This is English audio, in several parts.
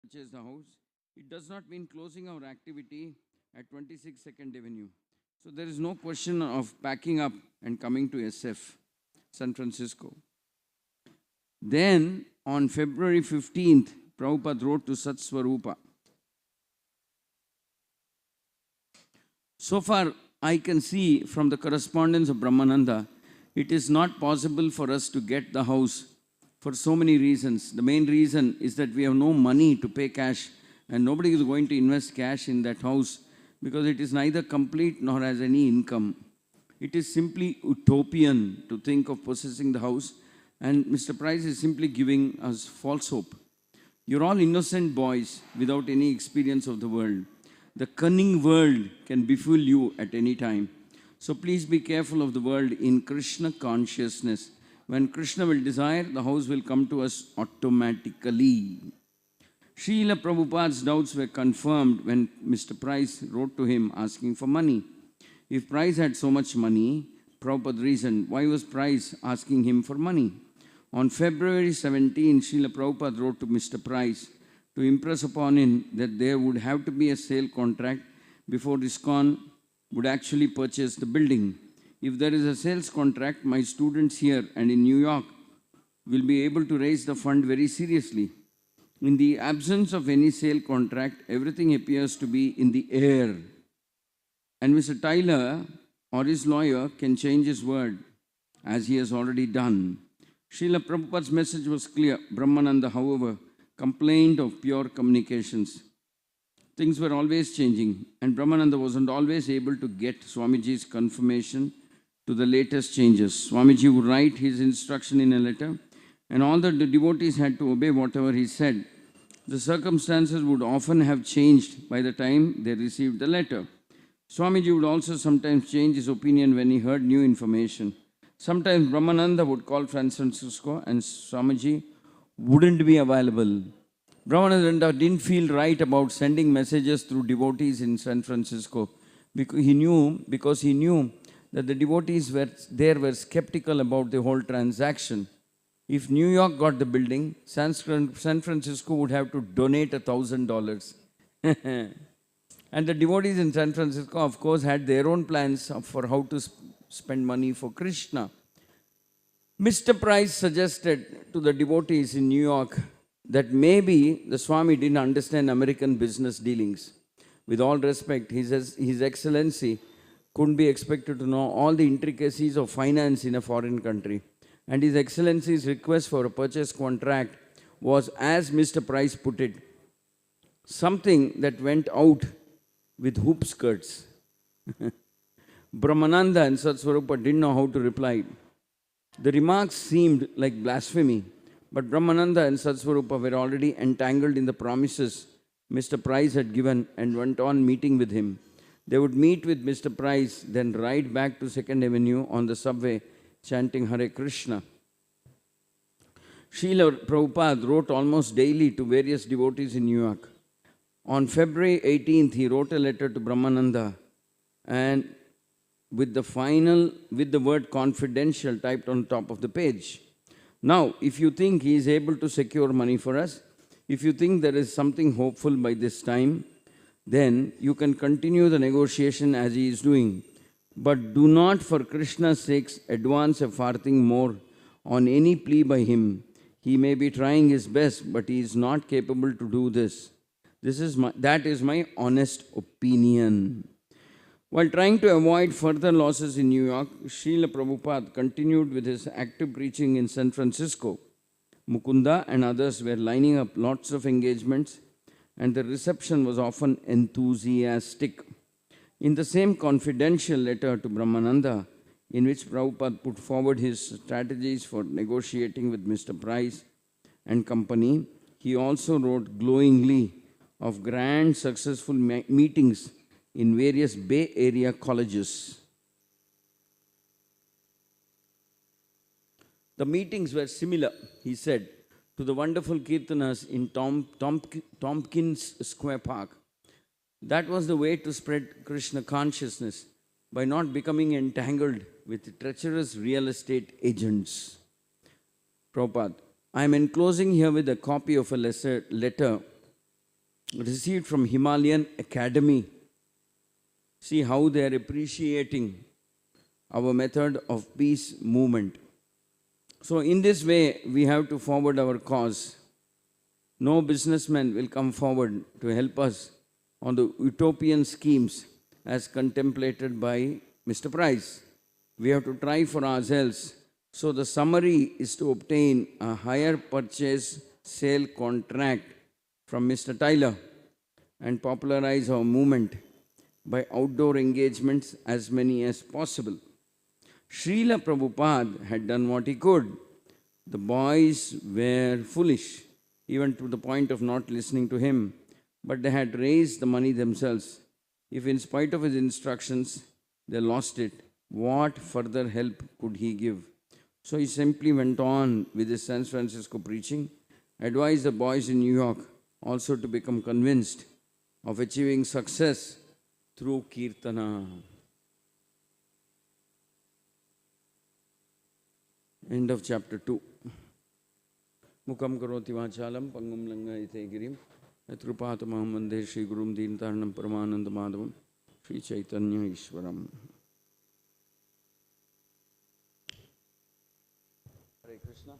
purchase the house, it does not mean closing our activity at 26 Second Avenue. So there is no question of packing up and coming to SF, San Francisco. Then on February 15th, Prabhupada wrote to Sat Swarupa. So far, I can see from the correspondence of Brahmananda, it is not possible for us to get the house for so many reasons. The main reason is that we have no money to pay cash, and nobody is going to invest cash in that house because it is neither complete nor has any income. It is simply utopian to think of possessing the house, and Mr. Price is simply giving us false hope. You're all innocent boys without any experience of the world. The cunning world can befool you at any time. So please be careful of the world in Krishna consciousness. When Krishna will desire, the house will come to us automatically. Srila Prabhupada's doubts were confirmed when Mr. Price wrote to him asking for money. If Price had so much money, Prabhupada reasoned, why was Price asking him for money? On February 17, Srila Prabhupada wrote to Mr. Price to impress upon him that there would have to be a sale contract before ISKCON would actually purchase the building. If there is a sales contract, my students here and in New York will be able to raise the fund very seriously. In the absence of any sale contract, everything appears to be in the air. And Mr. Tyler or his lawyer can change his word, as he has already done. Srila Prabhupada's message was clear. Brahmananda, however, complained of pure communications. Things were always changing, and Brahmananda wasn't always able to get Swamiji's confirmation to the latest changes. Swamiji would write his instruction in a letter, and all the devotees had to obey whatever he said. The circumstances would often have changed by the time they received the letter. Swamiji would also sometimes change his opinion when he heard new information. Sometimes Brahmananda would call San Francisco and Swamiji wouldn't be available. Brahmananda didn't feel right about sending messages through devotees in San Francisco because he knew that the devotees were skeptical about the whole transaction. If New York got the building, San Francisco would have to donate $1,000. And the devotees in San Francisco, of course, had their own plans for how to spend money for Krishna. Mr. Price suggested to the devotees in New York that maybe the Swami didn't understand American business dealings. With all respect, His Excellency couldn't be expected to know all the intricacies of finance in a foreign country. And His Excellency's request for a purchase contract was, as Mr. Price put it, something that went out with hoop skirts. Brahmananda and Sat Swarupa didn't know how to reply. The remarks seemed like blasphemy, but Brahmananda and Sat Swarupa were already entangled in the promises Mr. Price had given and went on meeting with him. They would meet with Mr. Price, then ride back to 2nd Avenue on the subway, chanting Hare Krishna. Srila Prabhupada wrote almost daily to various devotees in New York. On February 18th, he wrote a letter to Brahmananda and with the word confidential typed on top of the page. Now, if you think he is able to secure money for us, if you think there is something hopeful by this time, then you can continue the negotiation as he is doing. But do not, for Krishna's sake, advance a farthing more on any plea by him. He may be trying his best, but he is not capable to do this. That is my honest opinion. While trying to avoid further losses in New York, Srila Prabhupada continued with his active preaching in San Francisco. Mukunda and others were lining up lots of engagements, and the reception was often enthusiastic. In the same confidential letter to Brahmananda, in which Prabhupada put forward his strategies for negotiating with Mr. Price and company, he also wrote glowingly of grand successful meetings in various Bay Area colleges. The meetings were similar, he said, to the wonderful Kirtanas in Tompkins Square Park. That was the way to spread Krishna consciousness by not becoming entangled with treacherous real estate agents. Prabhupada, I am enclosing here with a copy of a letter received from Himalayan Academy. See how they are appreciating our method of peace movement. So in this way, we have to forward our cause. No businessman will come forward to help us on the utopian schemes as contemplated by Mr. Price. We have to try for ourselves. So the summary is to obtain a higher purchase sale contract from Mr. Tyler and popularize our movement by outdoor engagements as many as possible. Srila Prabhupada had done what he could. The boys were foolish, even to the point of not listening to him, but they had raised the money themselves. If, in spite of his instructions, they lost it, what further help could he give? So he simply went on with his San Francisco preaching, advised the boys in New York also to become convinced of achieving success through Kirtana. End of chapter 2. Mukam karoti vachalam pangum langa ite girim yatrupatamam vande Shri Gurum Deentarnam Paramananda Madhavam Shri Chaitanya Ishwaram. Hare Krishna.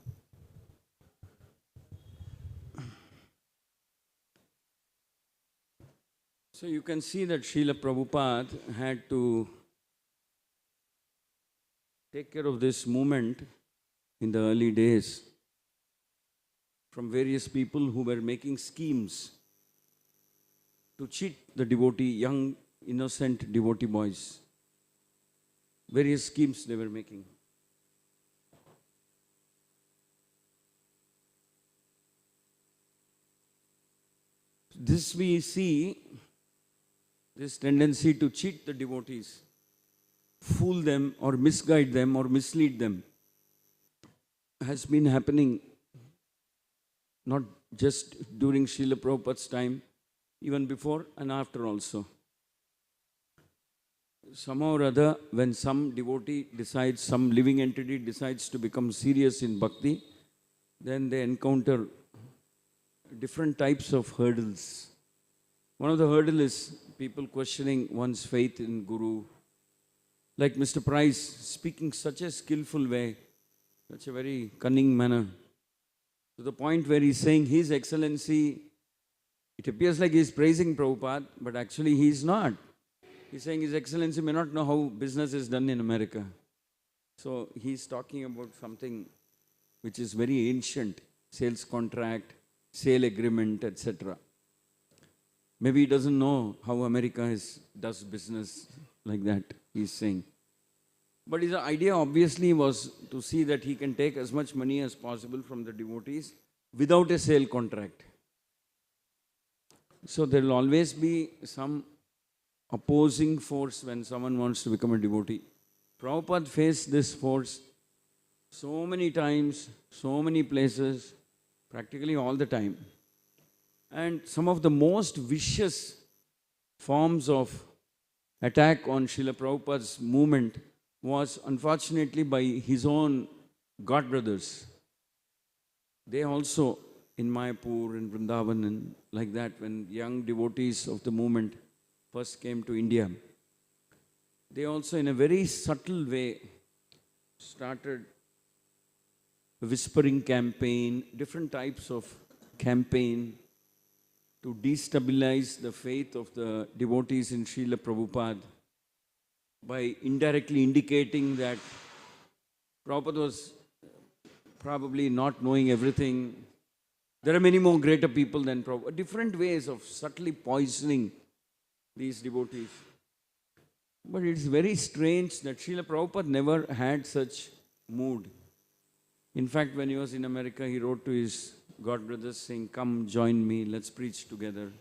So you can see that Srila Prabhupada had to take care of this movement in the early days from various people who were making schemes to cheat the devotee, young, innocent devotee boys. Various schemes they were making. This we see, this tendency to cheat the devotees, fool them or misguide them or mislead them, has been happening not just during Srila Prabhupada's time, even before and after also. Somehow or other, when some devotee decides, some living entity decides to become serious in bhakti, then they encounter different types of hurdles. One of the hurdles is people questioning one's faith in Guru. Like Mr. Price speaking such a skillful way, such a very cunning manner, to the point where he's saying His Excellency, it appears like he's praising Prabhupada, but actually he's not. He's saying His Excellency may not know how business is done in America. So he's talking about something which is very ancient, sales contract, sale agreement, etc. Maybe he doesn't know how America does business like that, he's saying. But his idea obviously was to see that he can take as much money as possible from the devotees without a sale contract. So there will always be some opposing force when someone wants to become a devotee. Prabhupada faced this force so many times, so many places, practically all the time. And some of the most vicious forms of attack on Srila Prabhupada's movement was unfortunately by his own god brothers. They also, in Mayapur and Vrindavan and like that, when young devotees of the movement first came to India, they also in a very subtle way started a whispering campaign, different types of campaign to destabilize the faith of the devotees in Srila Prabhupada by indirectly indicating that Prabhupada was probably not knowing everything. There are many more greater people than Prabhupada. Different ways of subtly poisoning these devotees. But it's very strange that Srila Prabhupada never had such mood. In fact, when he was in America, he wrote to his god brothers saying, "Come, join me, let's preach together."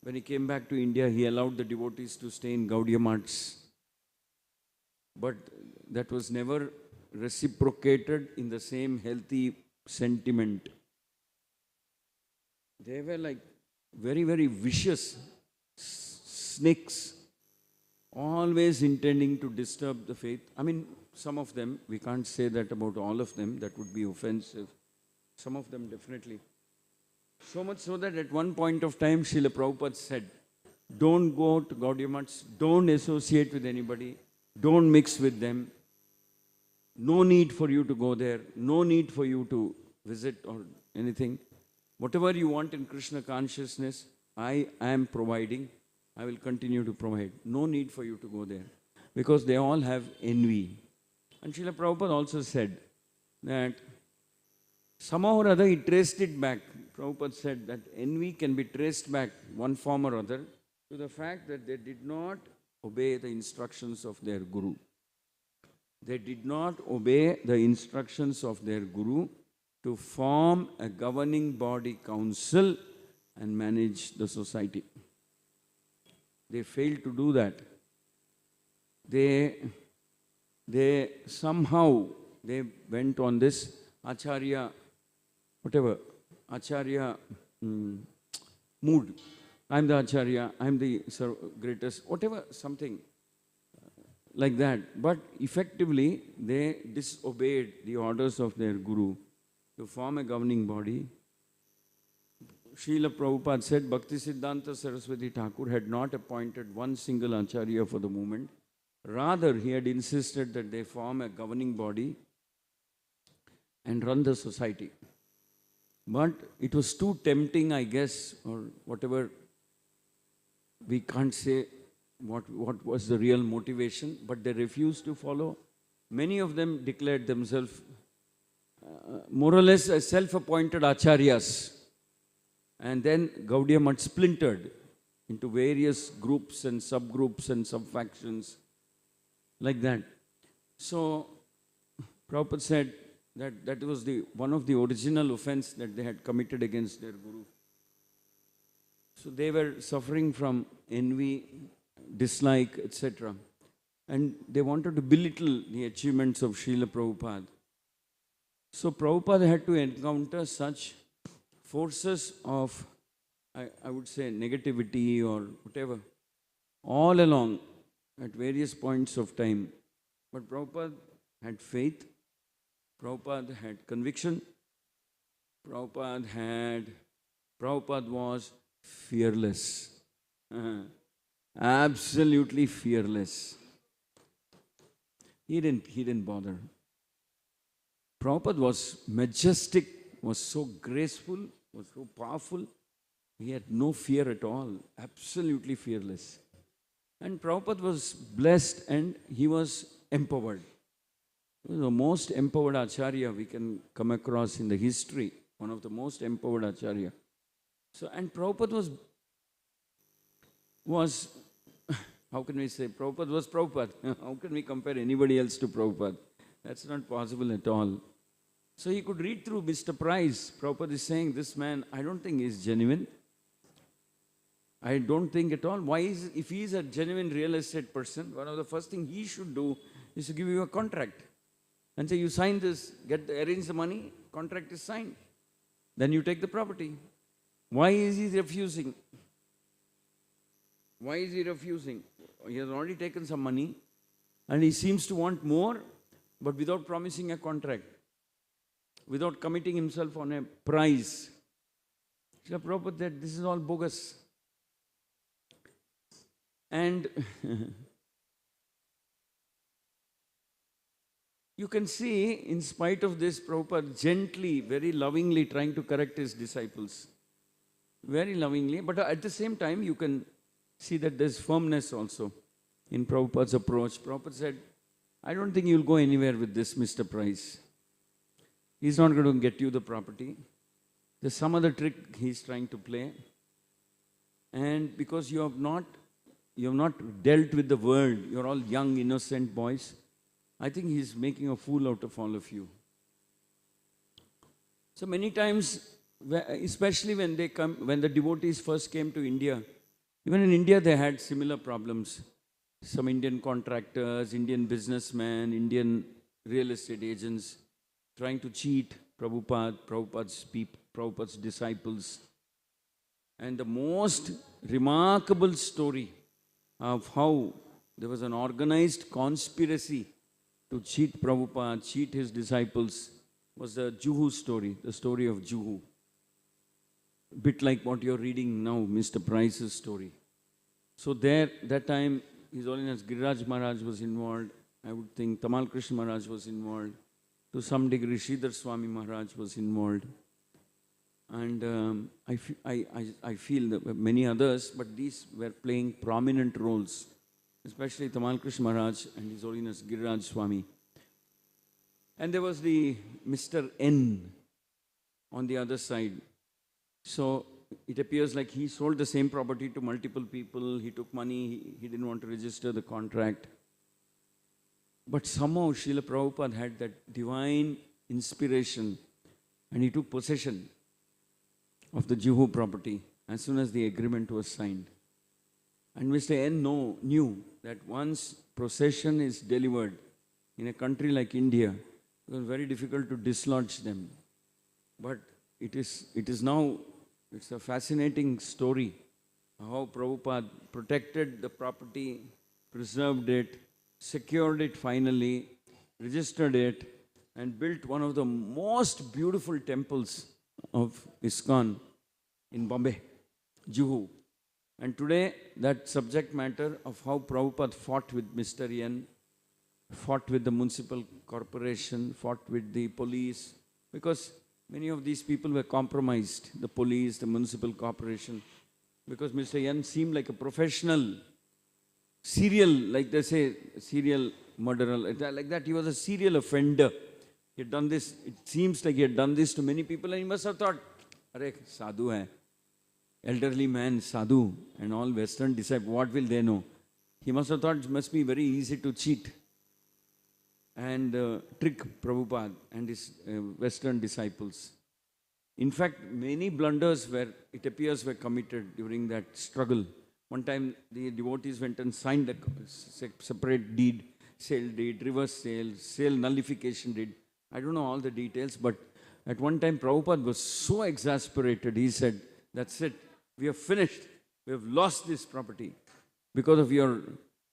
When he came back to India, he allowed the devotees to stay in Gaudiya Maths. But that was never reciprocated in the same healthy sentiment. They were like very, very vicious snakes, always intending to disturb the faith. I mean, some of them, we can't say that about all of them, that would be offensive. Some of them definitely. So much so that at one point of time, Srila Prabhupada said, don't go to Gaudiya Mats, don't associate with anybody, don't mix with them. No need for you to go there, no need for you to visit or anything. Whatever you want in Krishna consciousness, I am providing. I will continue to provide. No need for you to go there. Because they all have envy. And Srila Prabhupada also said that somehow or other he traced it back. Prabhupada said that envy can be traced back, one form or other, to the fact that they did not obey the instructions of their Guru. They did not obey the instructions of their Guru to form a governing body council and manage the society. They failed to do that. They somehow went on this Acharya, whatever, Acharya mood. I'm the Acharya, I'm the greatest, whatever, something like that. But effectively, they disobeyed the orders of their Guru to form a governing body. Srila Prabhupada said Bhakti Siddhanta Saraswati Thakur had not appointed one single Acharya for the movement. Rather, he had insisted that they form a governing body and run the society. But it was too tempting, I guess, or whatever. We can't say what was the real motivation, but they refused to follow. Many of them declared themselves more or less as self-appointed acharyas. And then Gaudiya Math splintered into various groups and subgroups and subfactions like that. So Prabhupada said that was one of the original offense that they had committed against their Guru. So they were suffering from envy, dislike, etc. And they wanted to belittle the achievements of Srila Prabhupada. So Prabhupada had to encounter such forces of, I would say, negativity or whatever, all along at various points of time. But Prabhupada had faith, Prabhupada had conviction, Prabhupada was fearless. Absolutely fearless. He didn't bother. Prabhupada was majestic, was so graceful, was so powerful. He had no fear at all. Absolutely fearless. And Prabhupada was blessed and he was empowered. He was the most empowered Acharya we can come across in the history. One of the most empowered Acharya. So, and Prabhupada was how can we say, Prabhupada was Prabhupada. How can we compare anybody else to Prabhupada? That's not possible at all. So he could read through Mr. Price. Prabhupada is saying, this man, I don't think is genuine. I don't think at all. If he is a genuine real estate person, one of the first things he should do is to give you a contract. And say, you sign this, arrange the money, contract is signed. Then you take the property. Why is he refusing? Why is he refusing? He has already taken some money and he seems to want more, but without promising a contract, without committing himself on a price. Srila Prabhupada said, this is all bogus. And you can see, in spite of this, Prabhupada gently, very lovingly trying to correct his disciples. Very lovingly, but at the same time, you can see that there's firmness also in Prabhupada's approach. Prabhupada said, I don't think you'll go anywhere with this, Mr. Price. He's not going to get you the property. There's some other trick he's trying to play. And because you have not dealt with the world, you're all young, innocent boys, I think he's making a fool out of all of you. So many times, especially when the devotees first came to India, even in India they had similar problems. Some Indian contractors, Indian businessmen, Indian real estate agents trying to cheat Prabhupada's disciples. And the most remarkable story of how there was an organized conspiracy to cheat Prabhupada, cheat his disciples, was the Juhu story, the story of Juhu. bit like what you're reading now, Mr. Price's story. So there, that time, His Holiness Giriraj Maharaj was involved. I would think Tamal Krishna Maharaj was involved. To some degree, Sridhar Swami Maharaj was involved. And I feel that many others, but these were playing prominent roles, especially Tamal Krishna Maharaj and His Holiness Giriraj Swami. And there was the Mr. N on the other side. So it appears like he sold the same property to multiple people. He took money. He didn't want to register the contract. But somehow Srila Prabhupada had that divine inspiration and he took possession of the Juhu property as soon as the agreement was signed. And Mr. N knew that once possession is delivered in a country like India, it was very difficult to dislodge them. But it is now, it's a fascinating story how Prabhupada protected the property, preserved it, secured it finally, registered it, and built one of the most beautiful temples of ISKCON in Bombay, Juhu. And today, that subject matter of how Prabhupada fought with Mr. N, fought with the municipal corporation, fought with the police, because many of these people were compromised, the police, the municipal corporation, because Mr. N seemed like a professional serial, like they say, serial murderer, like that. He was a serial offender. He had done this, it seems like he had done this to many people, and he must have thought, Are sadhu hai, elderly man, sadhu, and all Western disciples, what will they know? He must have thought it must be very easy to cheat and trick Prabhupada and his Western disciples. In fact, many blunders it appears, were committed during that struggle. One time, the devotees went and signed a separate deed, sale deed, reverse sale nullification deed. I don't know all the details, but at one time, Prabhupada was so exasperated, he said, that's it, we have finished, we have lost this property because of your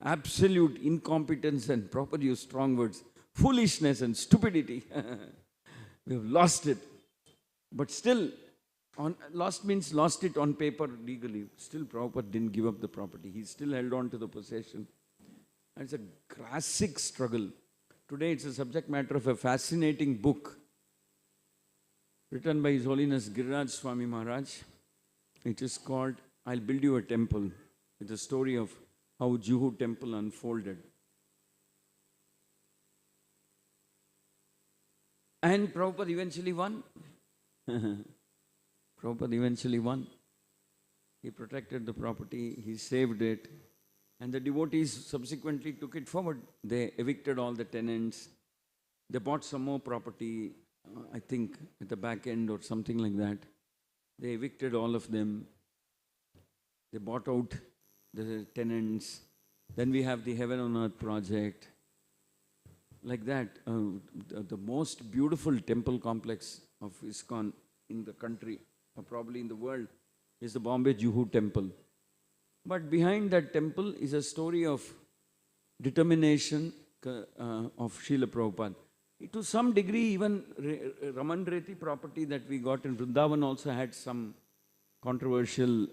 absolute incompetence and, Prabhupada used strong words, foolishness and stupidity. We have lost it. But still, lost means lost it on paper legally. Still, Prabhupada didn't give up the property. He still held on to the possession. And it's a classic struggle. Today, it's a subject matter of a fascinating book written by His Holiness Giriraj Swami Maharaj. It is called, I'll Build You a Temple. It's a story of how Juhu temple unfolded. And Prabhupada eventually won. Prabhupada eventually won. He protected the property, he saved it, and the devotees subsequently took it forward. They evicted all the tenants. They bought some more property, I think at the back end or something like that. They evicted all of them. They bought out the tenants. Then we have the Heaven on Earth project. Like that, the most beautiful temple complex of ISKCON in the country, or probably in the world, is the Bombay Juhu temple. But behind that temple is a story of determination of Srila Prabhupada. To some degree, even Raman Reti property that we got in Vrindavan also had some controversial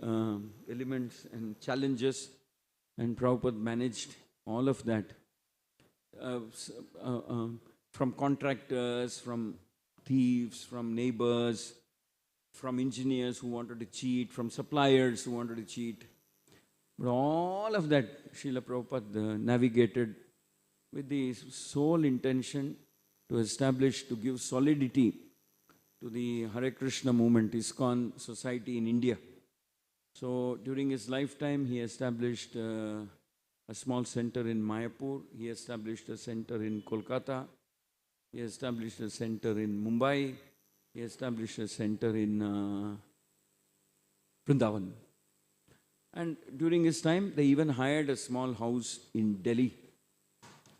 elements and challenges, and Prabhupada managed all of that. From contractors, from thieves, from neighbors, from engineers who wanted to cheat, from suppliers who wanted to cheat. But all of that, Srila Prabhupada navigated with the sole intention to establish, to give solidity to the Hare Krishna movement, ISKCON society in India. So during his lifetime, he established a small center in Mayapur. He established a center in Kolkata. He established a center in Mumbai. He established a center in Vrindavan. And during his time, they even hired a small house in Delhi,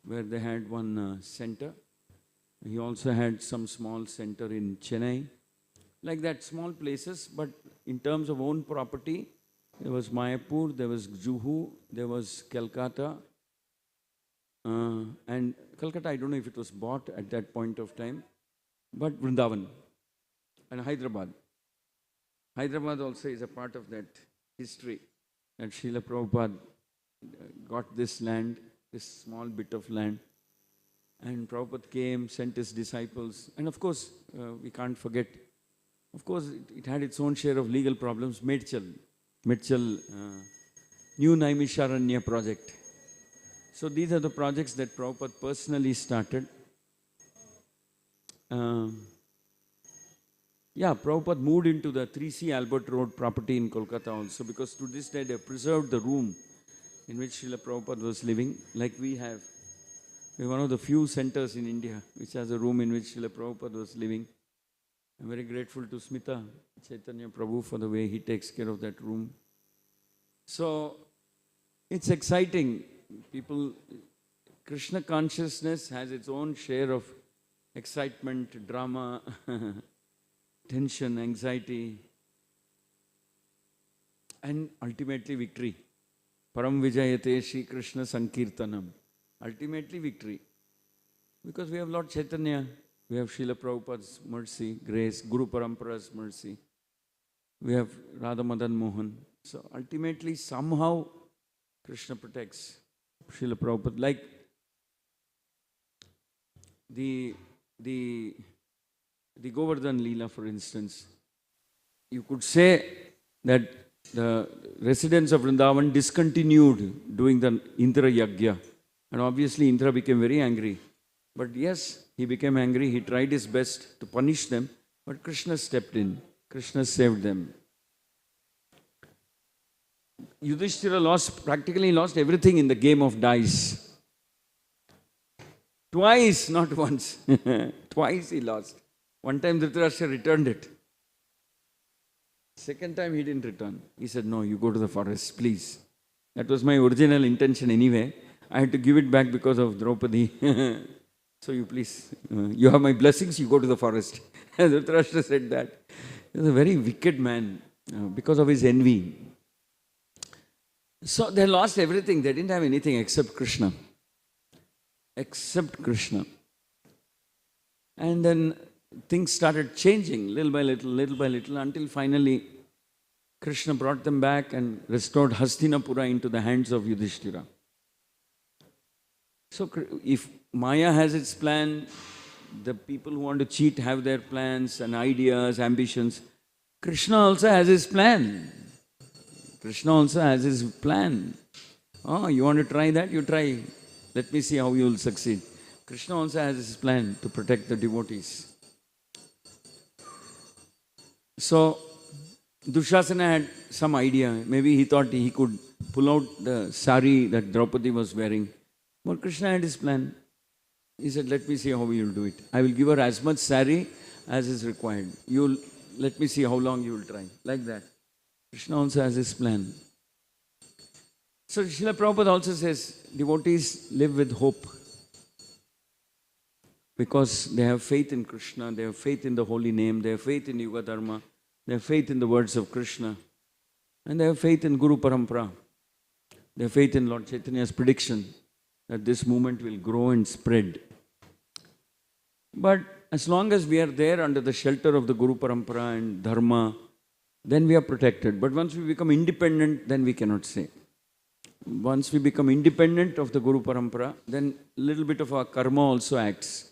where they had one center. He also had some small center in Chennai. Like that, small places, but in terms of own property, there was Mayapur, there was Juhu, there was Calcutta. And Calcutta, I don't know if it was bought at that point of time, but Vrindavan and Hyderabad. Hyderabad also is a part of that history, that Srila Prabhupada got this land, this small bit of land, and Prabhupada came, sent his disciples, and of course, we can't forget, of course, it had its own share of legal problems. Medchal New Naimisharanya project. So these are the projects that Prabhupada personally started. Prabhupada moved into the 3C Albert Road property in Kolkata also, because to this day they have preserved the room in which Srila Prabhupada was living, like we have. We're one of the few centers in India which has a room in which Srila Prabhupada was living. I'm very grateful to Smita Chaitanya Prabhu for the way he takes care of that room. So it's exciting. People, Krishna consciousness has its own share of excitement, drama, tension, anxiety, and ultimately victory. Param Vijayate Shri Krishna Sankirtanam. Ultimately victory. Because we have Lord Chaitanya, we have Srila Prabhupada's mercy, grace, Guru Parampara's mercy. We have Radha Madan Mohan. So ultimately, somehow, Krishna protects Srila Prabhupada. Like the Govardhan Leela, for instance. You could say that the residents of Vrindavan discontinued doing the Indra Yagya. And obviously Indra became very angry. But yes, he became angry. He tried his best to punish them. But Krishna stepped in. Krishna saved them. Yudhishthira practically lost everything in the game of dice. Twice, not once. Twice he lost. One time Dhritarashtra returned it. Second time he didn't return. He said, no, you go to the forest, please. That was my original intention anyway. I had to give it back because of Draupadi. So you please, you have my blessings, you go to the forest. Dhritarashtra said that. He was a very wicked man because of his envy. So they lost everything. They didn't have anything except Krishna. Except Krishna. And then things started changing little by little, until finally Krishna brought them back and restored Hastinapura into the hands of Yudhishthira. So if Maya has its plan, the people who want to cheat have their plans and ideas, ambitions. Krishna also has his plan. Krishna also has his plan. Oh, you want to try that? You try. Let me see how you will succeed. Krishna also has his plan to protect the devotees. So, Dushasana had some idea. Maybe he thought he could pull out the sari that Draupadi was wearing. But Krishna had his plan. He said, let me see how you will do it. I will give her as much sari as is required. Let me see how long you will try. Like that. Krishna also has his plan. So Srila Prabhupada also says, devotees live with hope. Because they have faith in Krishna, they have faith in the holy name, they have faith in Yuga Dharma, they have faith in the words of Krishna, and they have faith in Guru Parampara. They have faith in Lord Chaitanya's prediction that this movement will grow and spread. But as long as we are there under the shelter of the Guru Parampara and Dharma, then we are protected. But once we become independent, then we cannot say. Once we become independent of the Guru Parampara, then a little bit of our karma also acts.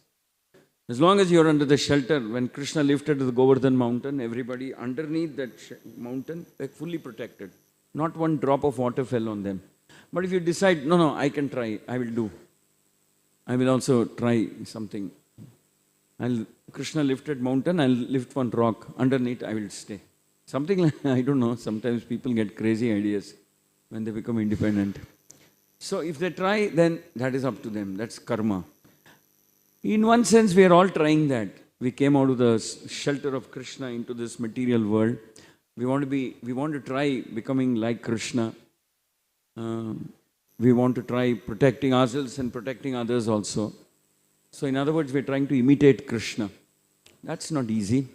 As long as you are under the shelter, when Krishna lifted the Govardhan mountain, everybody underneath that mountain, they're fully protected. Not one drop of water fell on them. But if you decide, no, I can try, I will do. I will also try something. Krishna lifted mountain, I'll lift one rock. Underneath, I will stay. Something like, I don't know, sometimes people get crazy ideas when they become independent. So if they try, then that is up to them. That's karma. In one sense, we are all trying that. We came out of the shelter of Krishna into this material world. We want to try becoming like Krishna. We want to try protecting ourselves and protecting others also. So in other words, we're trying to imitate Krishna. That's not easy.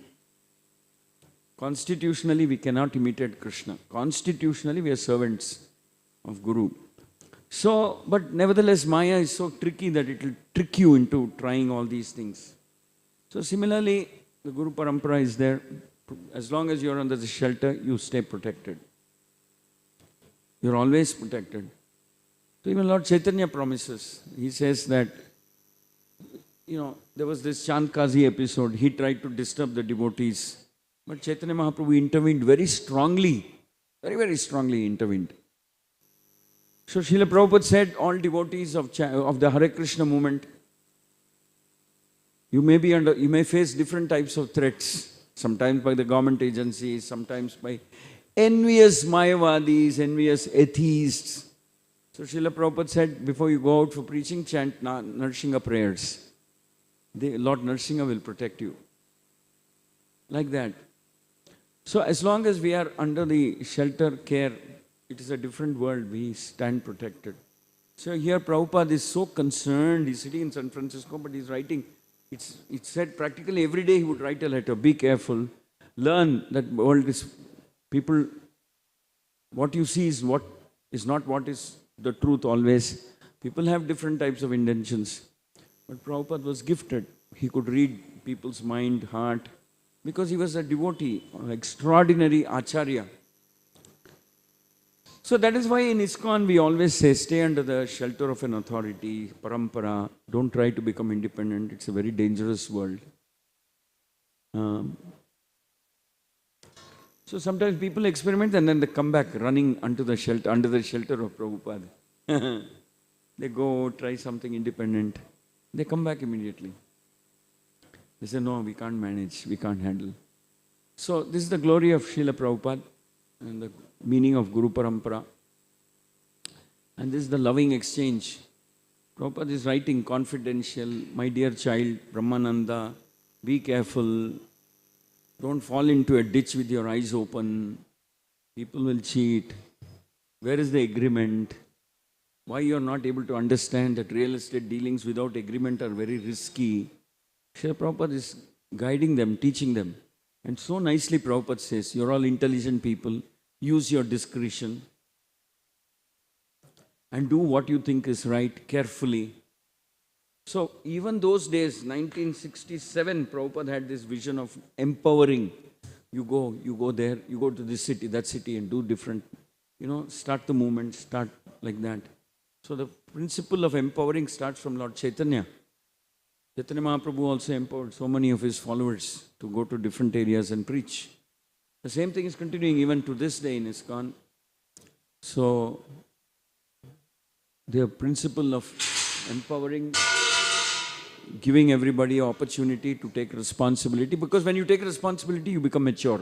Constitutionally, we cannot imitate Krishna. Constitutionally, we are servants of Guru. So, but nevertheless, Maya is so tricky that it will trick you into trying all these things. So similarly, the Guru Parampara is there. as long as you're under the shelter, you stay protected. You're always protected. So even Lord Chaitanya promises. He says that, there was this Chandkazi episode. He tried to disturb the devotees. But Chaitanya Mahaprabhu intervened very strongly. Very, very strongly intervened. So Srila Prabhupada said, all devotees of the Hare Krishna movement, you may face different types of threats. Sometimes by the government agencies, sometimes by envious Mayavadis, envious atheists. So Srila Prabhupada said, before you go out for preaching, chant Narsingha prayers. Lord Narsingha will protect you. Like that. So as long as we are under the shelter, care, it is a different world. We stand protected. So here Prabhupada is so concerned. He's sitting in San Francisco, but he's writing. It's said practically every day he would write a letter. Be careful. Learn that world is people. What you see is not what is the truth always. People have different types of intentions. But Prabhupada was gifted. He could read people's mind, heart, because he was a devotee, an extraordinary acharya. So that is why in ISKCON we always say, stay under the shelter of an authority, parampara. Don't try to become independent. It's a very dangerous world. So sometimes people experiment and then they come back running under the shelter of Prabhupada. They go try something independent. They come back immediately. They say, no, we can't manage, we can't handle. So this is the glory of Srila Prabhupada and the meaning of Guru Parampara. And this is the loving exchange. Prabhupada is writing confidential, my dear child, Brahmananda, be careful. Don't fall into a ditch with your eyes open. People will cheat. Where is the agreement? Why you are not able to understand that real estate dealings without agreement are very risky? Srila Prabhupada is guiding them, teaching them. And so nicely Prabhupada says, you're all intelligent people. Use your discretion. And do what you think is right, carefully. So even those days, 1967, Prabhupada had this vision of empowering. You go there, you go to this city, that city and do different, start the movement, start like that. So the principle of empowering starts from Lord Chaitanya. Chaitanya Mahaprabhu also empowered so many of his followers to go to different areas and preach. The same thing is continuing even to this day in ISKCON. So the principle of empowering, giving everybody an opportunity to take responsibility, because when you take responsibility, you become mature.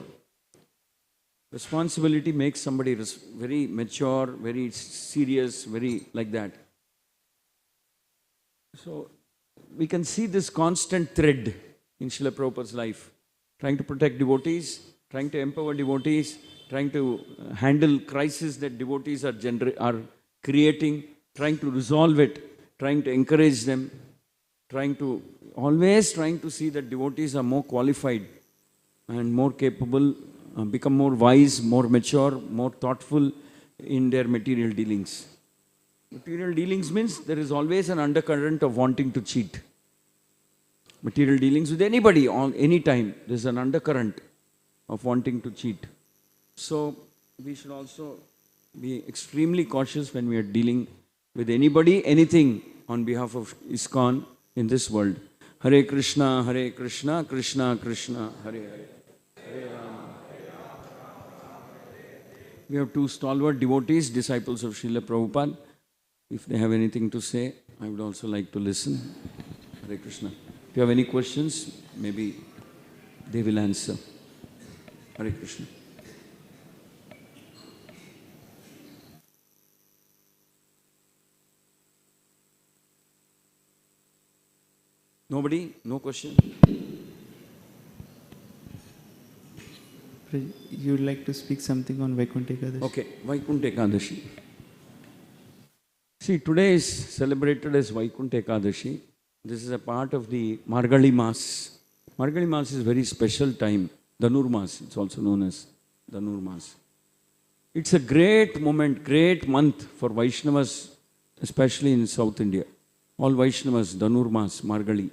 Responsibility makes somebody very mature, very serious, very like that. So we can see this constant thread in Srila Prabhupada's life, trying to protect devotees, trying to empower devotees, trying to handle crises that devotees are creating, trying to resolve it, trying to encourage them, always trying to see that devotees are more qualified and more capable, become more wise, more mature, more thoughtful in their material dealings. Material dealings means there is always an undercurrent of wanting to cheat. Material dealings with anybody, on any time, there is an undercurrent of wanting to cheat. So we should also be extremely cautious when we are dealing with anybody, anything on behalf of ISKCON in this world. Hare Krishna, Krishna Krishna, Hare Hare. Hare Rama. We have two stalwart devotees, disciples of Srila Prabhupada. If they have anything to say, I would also like to listen. Hare Krishna. If you have any questions, maybe they will answer. Hare Krishna. Nobody? No question? You would like to speak something on Vaikuntha Ekadashi? Okay, Vaikuntha Ekadashi. See, today is celebrated as Vaikuntha Ekadashi. This is a part of the Margali Mass. Margali Mass is a very special time. Dhanur Mass, it's also known as Dhanur Mass. It's a great moment, great month for Vaishnavas, especially in South India. All Vaishnavas, Dhanur Mass, Margali.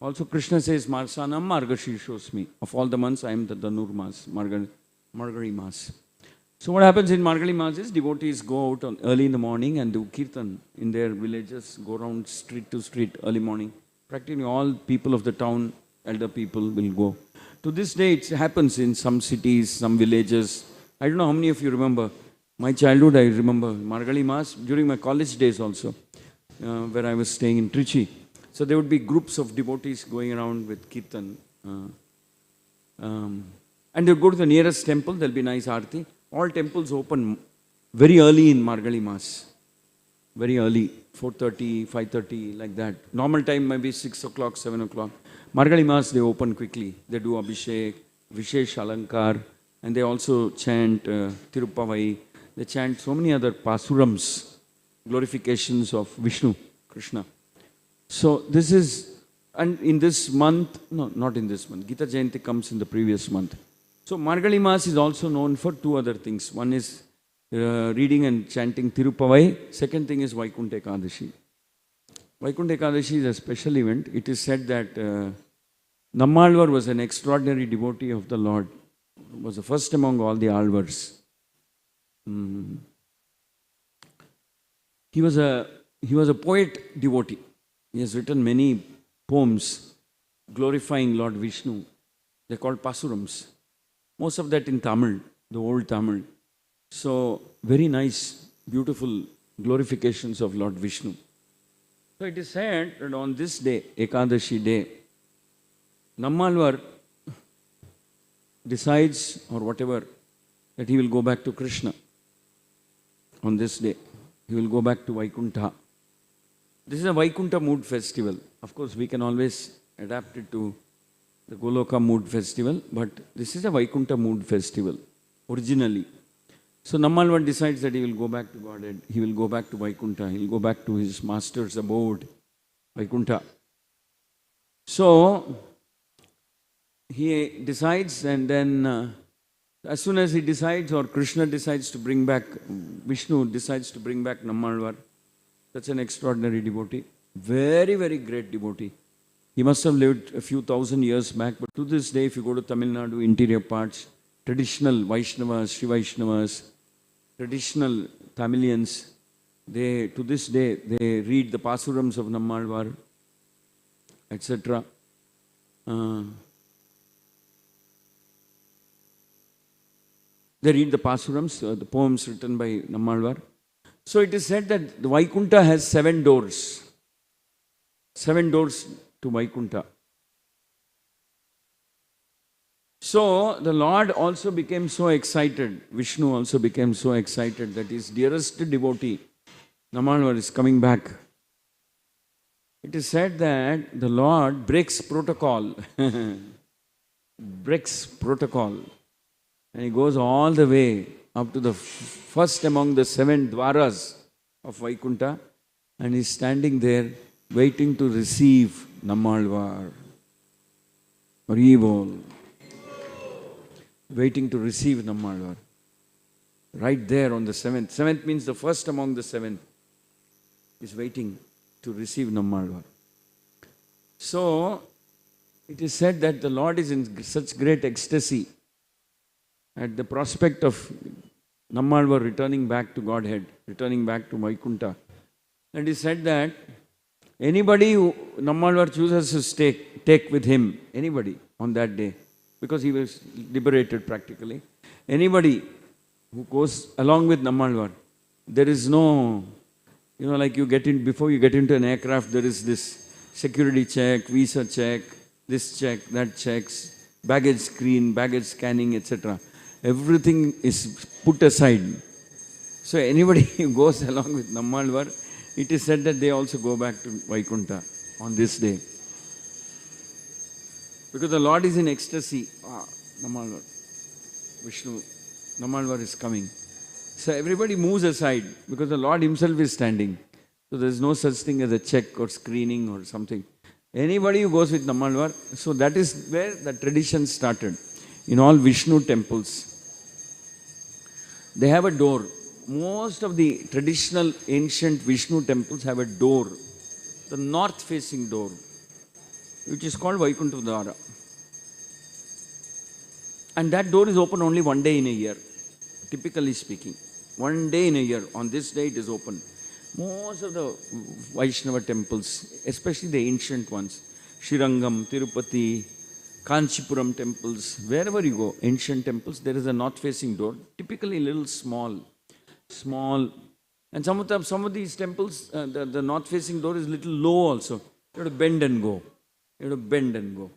Also Krishna says, Marsanam Margashirshosmi. Of all the months, I am the Dhanur Mas, Margari Mas. So what happens in Margali Mas is devotees go out early in the morning and do Kirtan in their villages, go around street to street early morning. Practically all people of the town, elder people will go. To this day, it happens in some cities, some villages. I don't know how many of you remember. My childhood, I remember Margali Mas during my college days also, where I was staying in Trichy. So there would be groups of devotees going around with Kirtan. And they would go to the nearest temple, there'll be nice arti. All temples open very early in Margali Mas. Very early, 4:30, 5:30, like that. Normal time maybe 6 o'clock, 7 o'clock. Margali Mas, they open quickly. They do Abhishek, Vishesh Alankar, and they also chant Tirupavai. They chant so many other pasurams, glorifications of Vishnu, Krishna. So this is, and in this month, no, not in this month, Gita Jayanti comes in the previous month. So Margali Mas is also known for two other things. One is reading and chanting Tirupavai. Second thing is Vaikuntha Ekadashi. Vaikuntha Ekadashi is a special event. It is said that Nammalvar was an extraordinary devotee of the Lord. Was the first among all the Alvars. He was a poet devotee. He has written many poems glorifying Lord Vishnu. They're called pasurams. Most of that in Tamil, the old Tamil. So, very nice, beautiful glorifications of Lord Vishnu. So, it is said that on this day, Ekadashi day, Nammalvar decides, or whatever, that he will go back to Krishna. On this day, he will go back to Vaikuntha. This is a Vaikuntha mood festival. Of course, we can always adapt it to the Goloka mood festival, but this is a Vaikuntha mood festival, originally. So Nammalvar decides that he will go back to Godhead, he will go back to Vaikuntha, he will go back to his master's abode, Vaikuntha. So he decides, and then as soon as he decides, or Krishna decides to bring back, Vishnu decides to bring back Nammalvar, that's an extraordinary devotee, very, very great devotee. He must have lived a few thousand years back, but to this day, if you go to Tamil Nadu, interior parts, traditional Vaishnavas, Sri Vaishnavas, traditional Tamilians, they, to this day, they read the Pasurams of Nammalvar, etc. They read the Pasurams, the poems written by Nammalvar. So it is said that the Vaikuntha has 7 doors. 7 doors to Vaikuntha. So the Lord also became so excited, Vishnu also became so excited that his dearest devotee, Nammalvar, is coming back. It is said that the Lord breaks protocol, breaks protocol, and he goes all the way up to the first among the 7 dwaras of Vaikuntha, and he's standing there waiting to receive Nammalvar. Haribol. Waiting to receive Nammalvar. Right there on the 7th. 7th means the first among the 7 is waiting to receive Nammalvar. So, it is said that the Lord is in such great ecstasy at the prospect of Nammalvar returning back to Godhead, returning back to Vaikuntha. And he said that anybody who Nammalvar chooses to take with him, anybody on that day, because he was liberated practically, anybody who goes along with Nammalvar, there is no, like you get in, before you get into an aircraft, there is this security check, visa check, this check, that checks, baggage screen, baggage scanning, etc. Everything is put aside. So anybody who goes along with Nammalvar, it is said that they also go back to Vaikuntha on this day. Because the Lord is in ecstasy. Nammalvar, Vishnu, Nammalvar is coming. So everybody moves aside because the Lord himself is standing. So there is no such thing as a check or screening or something. Anybody who goes with Nammalvar, so that is where the tradition started. In all Vishnu temples, they have a door. Most of the traditional ancient Vishnu temples have a door, the north-facing door. which is called Vaikuntha Dwara. And that door is open only one day in a year, typically speaking. One day in a year, on this day it is open. Most of the Vaishnava temples, especially the ancient ones, Srirangam, Tirupati, Kanchipuram temples, wherever you go, ancient temples, there is a north-facing door, typically a little small. And some of these temples, the north-facing door is little low also. You have to bend and go. You have to bend and go.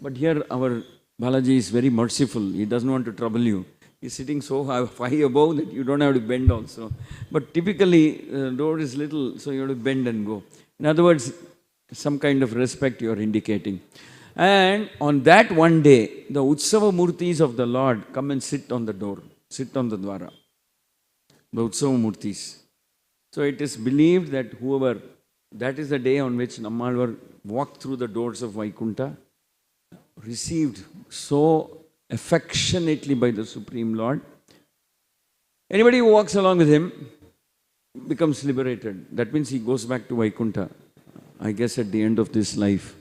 But here our Balaji is very merciful. He doesn't want to trouble you. He's sitting so high above that you don't have to bend also. But typically, the door is little, so you have to bend and go. In other words, some kind of respect you are indicating. And on that one day, the Utsava Murtis of the Lord come and sit on the door, sit on the Dwara. The Utsava Murtis. So it is believed that that is the day on which Nammalvar walked through the doors of Vaikuntha, received so affectionately by the Supreme Lord. Anybody who walks along with him becomes liberated. That means he goes back to Vaikuntha, I guess at the end of this life.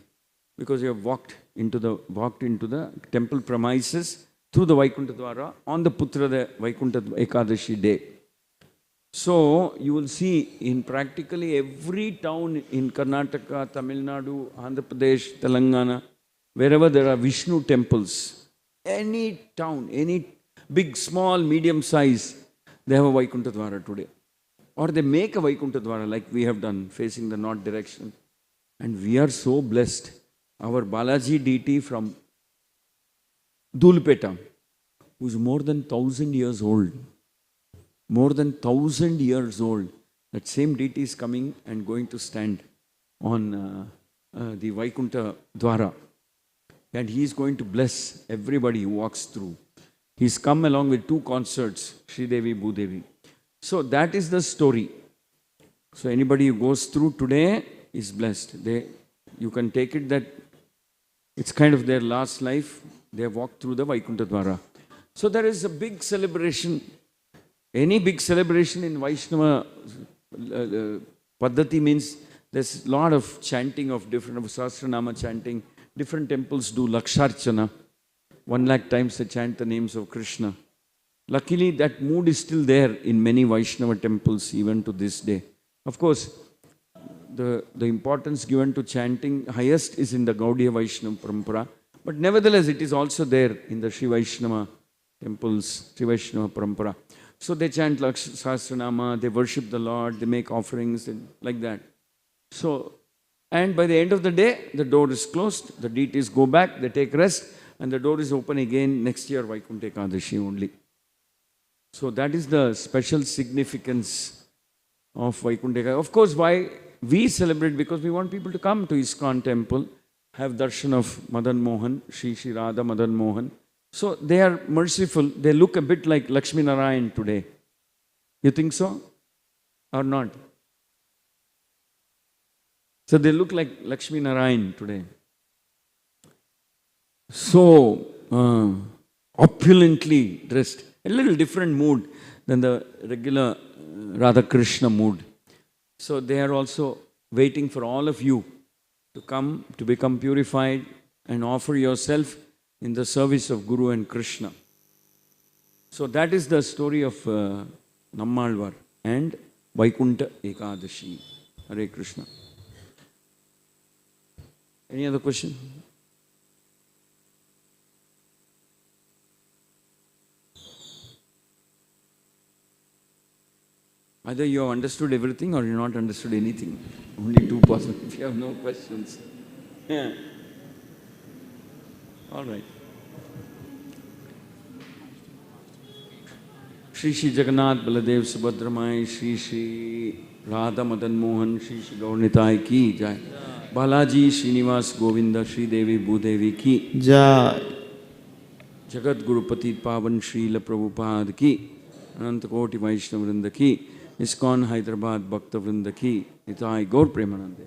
Because you have walked into the temple premises through the Vaikuntha Dwara on the Putra Vaikuntha Ekadashi day. So you will see in practically every town in Karnataka, Tamil Nadu, Andhra Pradesh, Telangana, wherever there are Vishnu temples, any town, any big, small, medium size, they have a Vaikuntha Dwara today. Or they make a Vaikuntha Dwara like we have done, facing the north direction. And we are so blessed. Our Balaji deity from Dulpeta, who is more than 1,000 years old, that same deity is coming and going to stand on the Vaikuntha Dwara. And he is going to bless everybody who walks through. He's come along with 2 consorts, Sri Devi, Bhudevi. So that is the story. So anybody who goes through today is blessed. You can take it that it's kind of their last life. They have walked through the Vaikuntha Dwara. So there is a big celebration. Any big celebration in Vaishnava Paddhati means there's a lot of chanting of different, Sahasranama chanting. Different temples do Laksharchana. 1 lakh times they chant the names of Krishna. Luckily, that mood is still there in many Vaishnava temples even to this day. Of course, the importance given to chanting highest is in the Gaudiya Vaishnava Parampara. But nevertheless, it is also there in the Sri Vaishnava temples, Sri Vaishnava Parampara. So they chant Sahasranama, they worship the Lord, they make offerings and like that. So, and by the end of the day, the door is closed, the deities go back, they take rest, and the door is open again next year, Vaikuntha Ekadashi only. So that is the special significance of Vaikuntha Ekadashi. Of course, why we celebrate? Because we want people to come to ISKCON temple, have darshan of Madan Mohan, Shri Radha Madan Mohan. So they are merciful. They look a bit like Lakshmi Narayan today. You think so? Or not? So they look like Lakshmi Narayan today. So opulently dressed. A little different mood than the regular Radha Krishna mood. So they are also waiting for all of you to come, to become purified and offer yourself in the service of Guru and Krishna. So that is the story of Nammalvar and Vaikuntha Ekadashi. Hare Krishna. Any other question? Either you have understood everything or you have not understood anything. Only 2 possible. If you have no questions. Yeah. All right. Shri Shri Jagannath Baladev Subhadramai, Shri Shri Radha Madan Mohan, Shri Shri Gaurnitai ki jai. Balaji Srinivas Govinda Shri Devi Bhudevi ki Jai. Jagat Gurupati Pavan Srila Prabhupada ki Ananta Koti Vaishnava Vrinda ki ISKCON Hyderabad Bhakta Vrinda ki Nitai Gaur Premanande.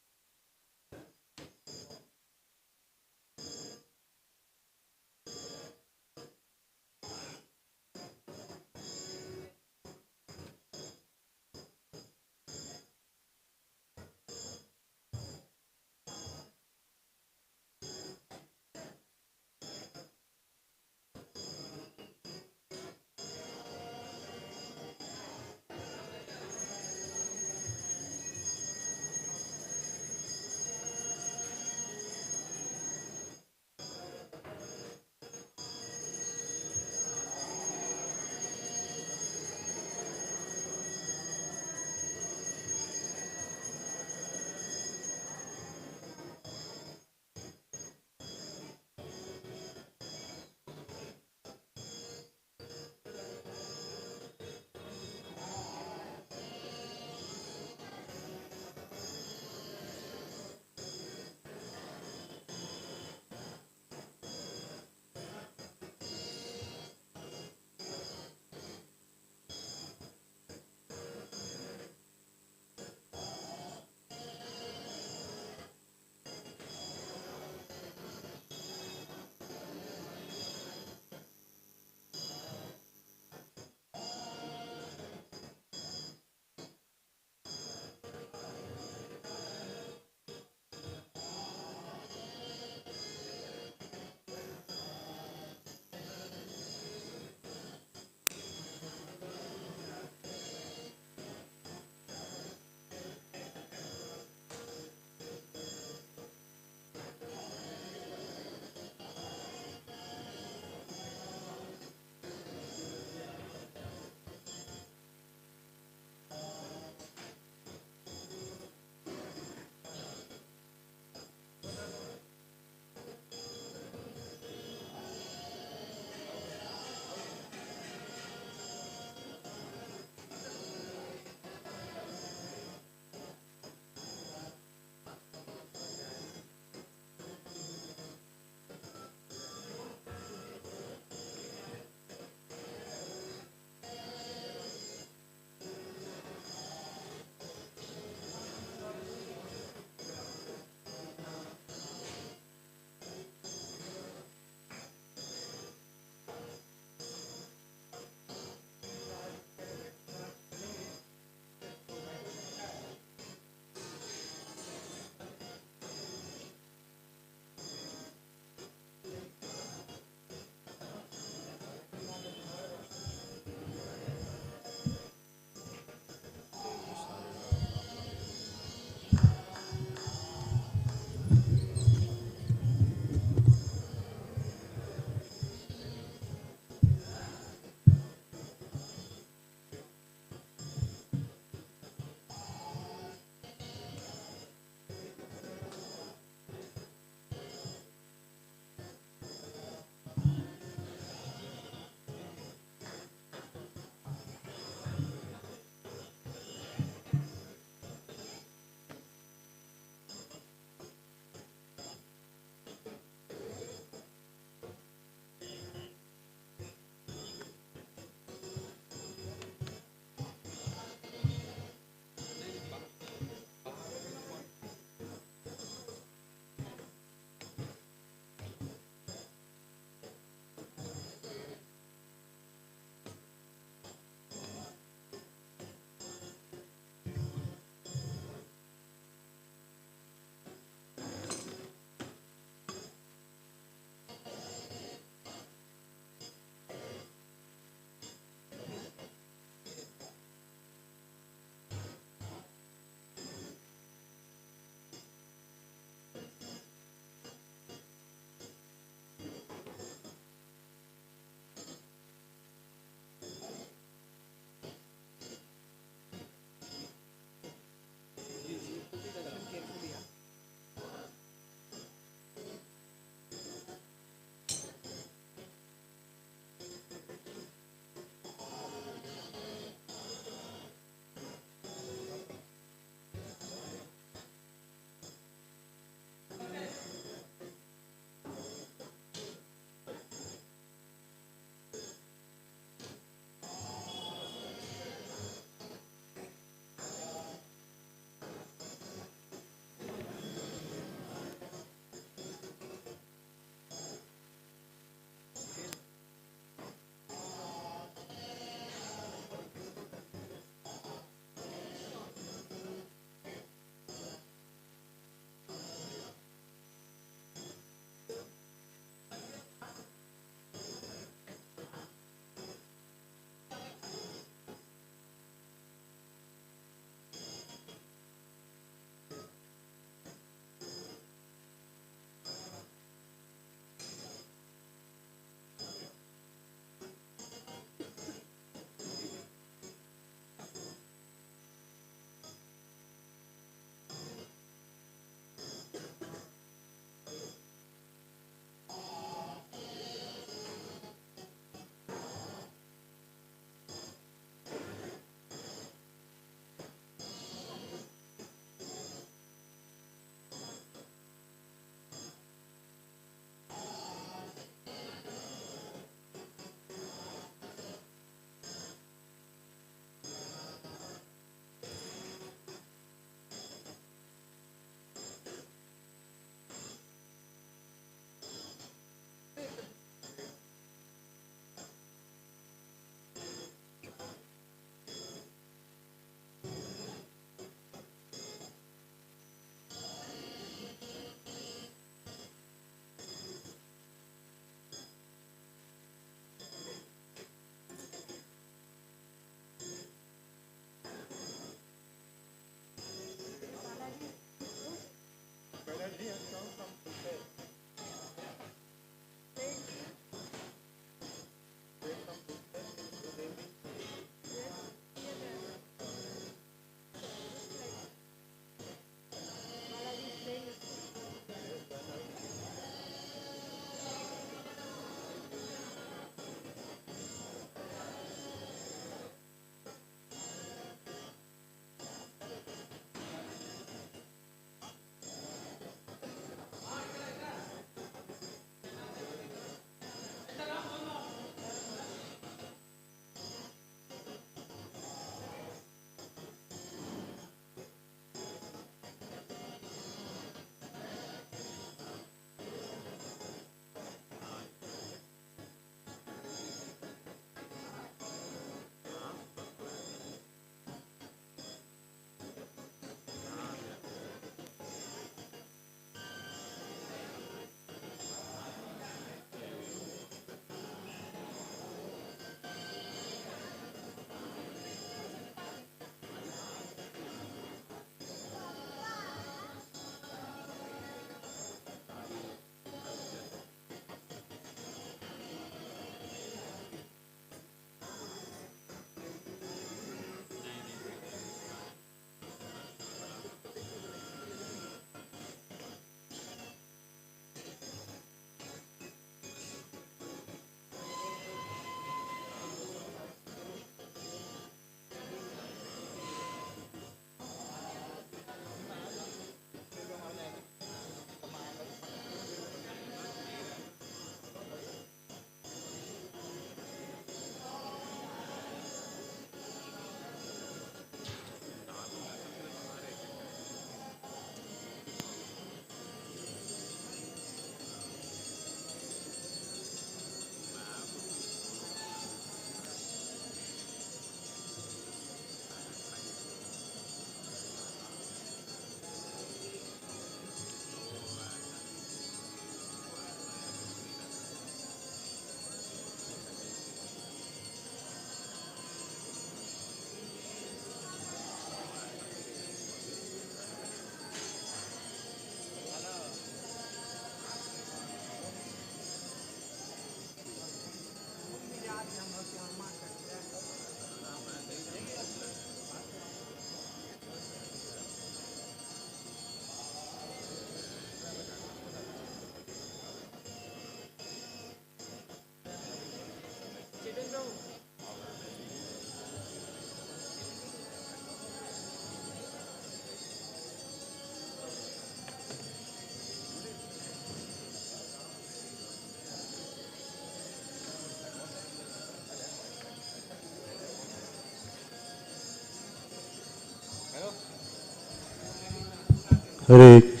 Hare Krishna.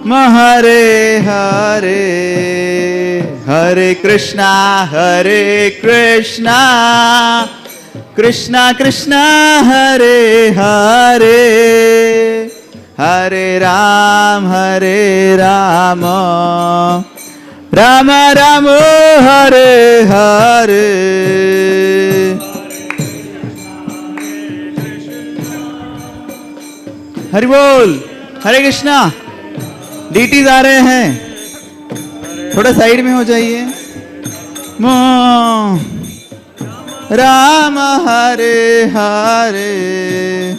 Hare Hare, Hare Krishna, Krishna Krishna, Hare Hare, Hare Rama, Rama Rama, Hare Hare. Hari बोल, हरे Krishna. Deities आ रहे हैं, थोड़ा side में हो जाइए। राम हरे हरे,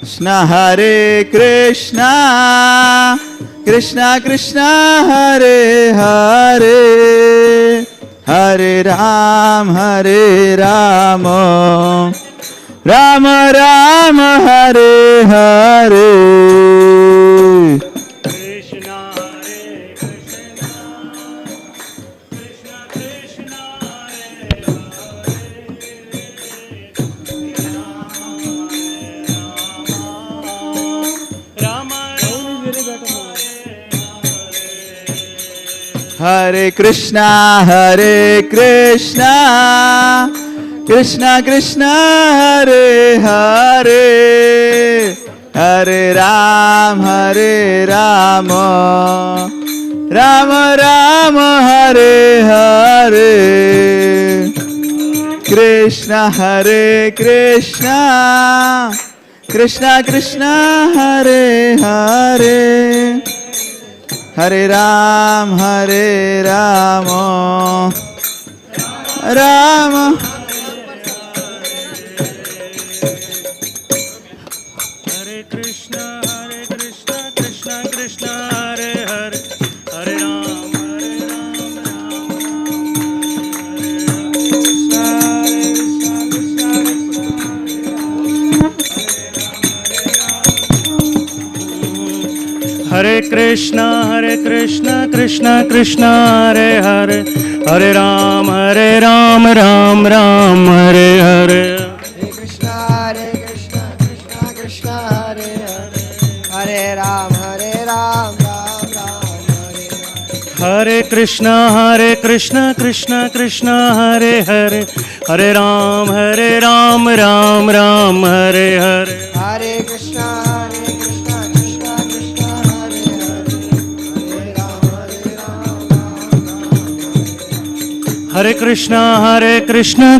कृष्णा हरे कृष्णा, कृष्णा कृष्णा हरे हरे, हरे राम राम राम हरे हरे। कृष्णा हरे कृष्णा, कृष्णा कृष्णा हरे राम हरे कृष्णा कृष्णा कृष्णा हरे हरे, हरे राम राम राम हरे हरे। कृष्णा कृष्णा, कृष्णा कृष्णा हरे हरे, हरे राम राम। हरे कृष्णा कृष्णा कृष्णा हरे हरे, हरे राम हरे कृष्णा कृष्णा कृष्णा हरे हरे, हरे राम राम राम हरे हरे। हरे कृष्णा कृष्णा कृष्णा हरे हरे, हरे राम राम राम हरे हरे। हरे कृष्णा कृष्णा कृष्णा हरे हरे, हरे राम राम राम हरे हरे। हरे कृष्णा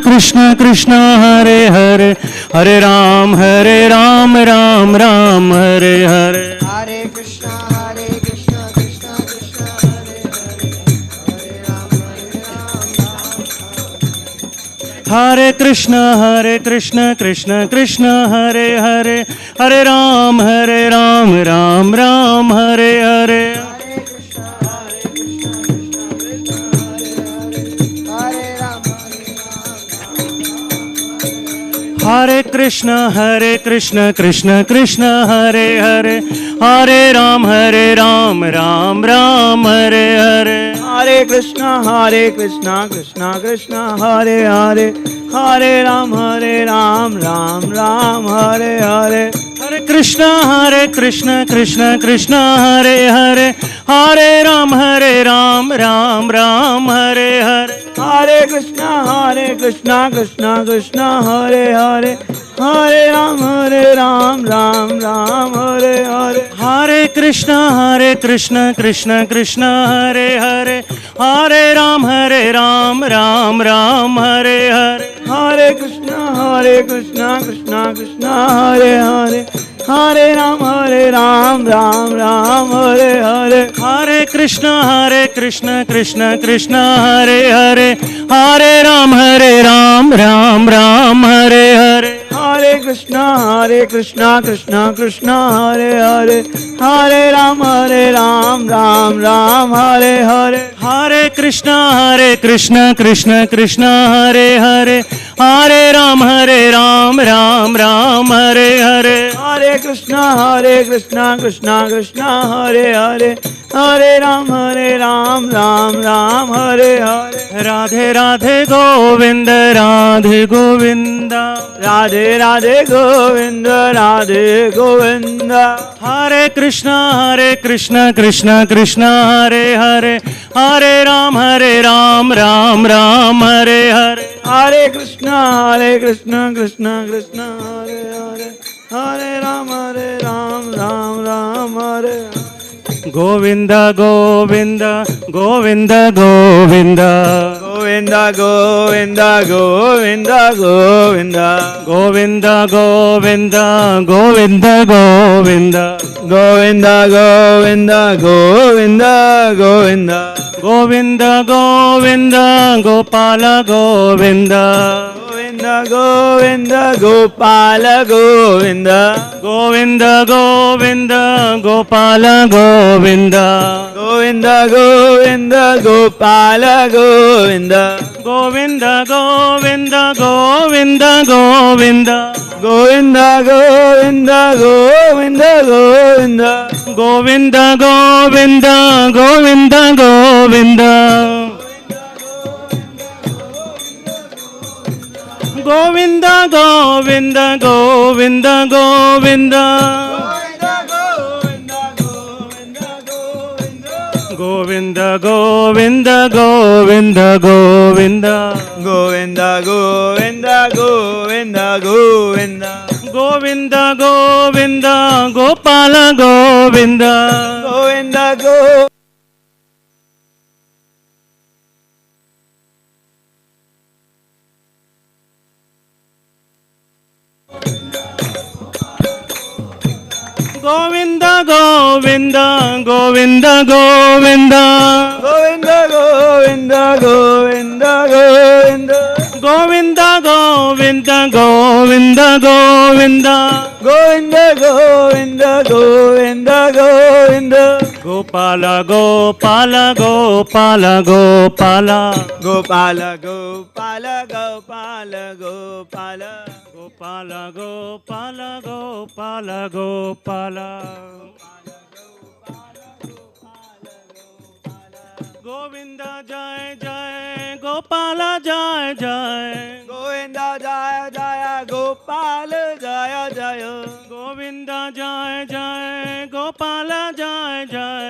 कृष्णा कृष्णा हरे हरे, हरे राम हरे कृष्णा कृष्णा कृष्णा हरे हरे, हरे राम राम राम हरे हरे। हरे कृष्णा कृष्णा कृष्णा हरे हरे, हरे राम हरे कृष्णा कृष्णा कृष्णा हरे हरे, हरे राम राम राम हरे हरे। हरे कृष्णा कृष्णा कृष्णा हरे हरे, हरे राम राम राम हरे हरे। हरे कृष्णा कृष्णा कृष्णा हरे हरे, हरे राम राम राम हरे हरे। हरे कृष्णा कृष्णा कृष्णा हरे हरे, हरे राम राम राम हरे हरे। हरे कृष्णा कृष्णा कृष्णा हरे हरे, हरे राम राम राम हरे हरे। हरे कृष्णा कृष्णा कृष्णा हरे हरे, हरे राम राम राम हरे हरे। हरे कृष्णा कृष्णा कृष्णा हरे हरे, हरे राम राम राम हरे हरे। हरे कृष्णा कृष्णा कृष्णा हरे हरे, हरे राम राम राम हरे हरे। हरे कृष्णा कृष्णा कृष्णा हरे हरे, हरे राम राम राम हरे हरे। हरे कृष्णा कृष्णा हरे हरे, हरे Ram Ram Ram Hare Hare. Hare Krishna Krishna Krishna Hare Hare, Hare Ram Ram Ram Hare Hare. Radhe Radhe Govind Radhe Govinda, Radhe Radhe Govinda, Radhe Govinda. हरे कृष्णा कृष्णा कृष्णा हरे हरे, हरे Ram Ram Ram Hare Hare. Hare Krishna Krishna Krishna Hare Hare, Hare Ram Ram Ram Hare Hare. Govinda Govinda Govinda Govinda, Govinda Govinda Govinda Govinda. Govinda Govinda Govinda Govinda, Govinda Govinda Govinda Govinda. Govinda Govinda Gopal Govinda, Govinda Govinda Gopala Govinda. Govinda Govinda Gopal Govinda, Govinda Govinda Gopala Govinda. Govinda Govinda Govinda Govinda, Govinda Govinda Govinda Govinda. Govinda Govinda Govinda Govinda, Govinda Govinda Govinda Govinda, Govinda Govinda Govinda Govinda, Govinda Govinda Govinda Govinda. Govinda Govinda Gopal Govinda, Govinda Govinda. Govinda Govinda Govinda Govinda, Govinda Govinda Govinda Govinda. Govinda Govinda Govinda Govinda, Govinda Govinda Govinda Govinda. Gopal Gopal Gopal Gopal, Gopala Gopala Gopala Gopala. Gopal Gopal Gopal Gopal, Govinda जय जय गोपाल जय जय, Govinda Jaya Jaya Gopal Jaya Jaya. Govinda जय जय गोपाल जय जय,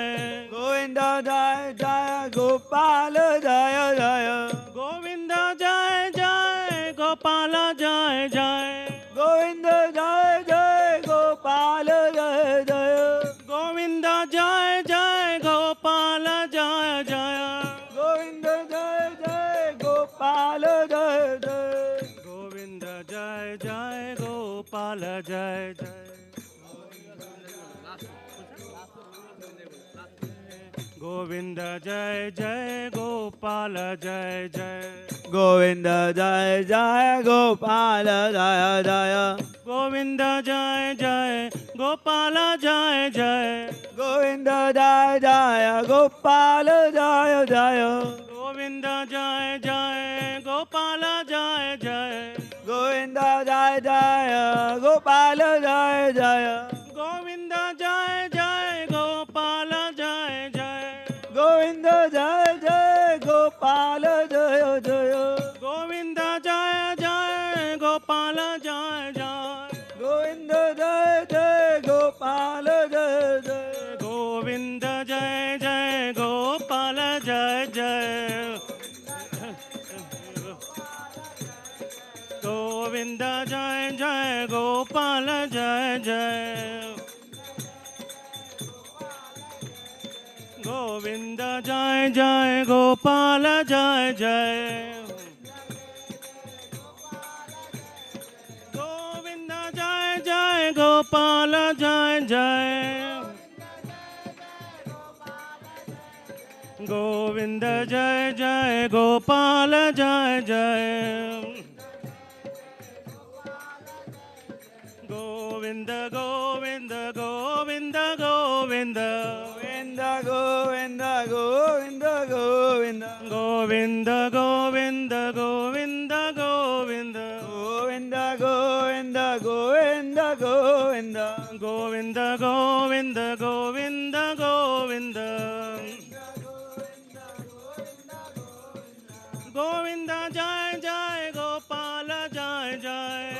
Govinda Jaya Jaya Gopal Jaya Jaya. Govinda जय जय गोपाल जय जय, Govinda Jaya Jaya Gopal Jaya Jaya. Govinda जय जय गोपाल जय जय, Govinda Jaya Jaya Gopal Jaya Jaya. Govinda जय जय गोपाल जय जय, गोविंदा जय जय गोपाल जय जय, Govinda Jaya Jaya Gopal Jaya Jaya. Govinda जय जय गोपाल जय जय, Govinda Jaya Jaya Gopal Jaya Jaya. Govinda जय जय गोपाल जय जय, Govinda Jaya Jaya Gopal Jaya Jaya. Govinda जय जय गोपाल जय जय, Govinda Jaya Jaya Gopal Jaya Jaya. Govinda जय जय गोपाल जय जय, Govinda Jaya Jaya Gopal Jaya Jaya. Govinda जय जय गोपाल जय जय, गोविंदा जय जय गोपाल जय जय, गोविंदा जय जय गोपाल जय जय, गोविंदा जय जय गोपाल जय जय, गोविंद जय जय गोपाल जय जय, Govind Govind Govind Govind, Govinda Govinda Govinda Govinda. Govind Govind Govind Govind, Govinda Govinda Govinda Govinda. Govinda, Govinda, Govinda, Govinda. Govinda, Jai Jai Gopal, Jai Jai.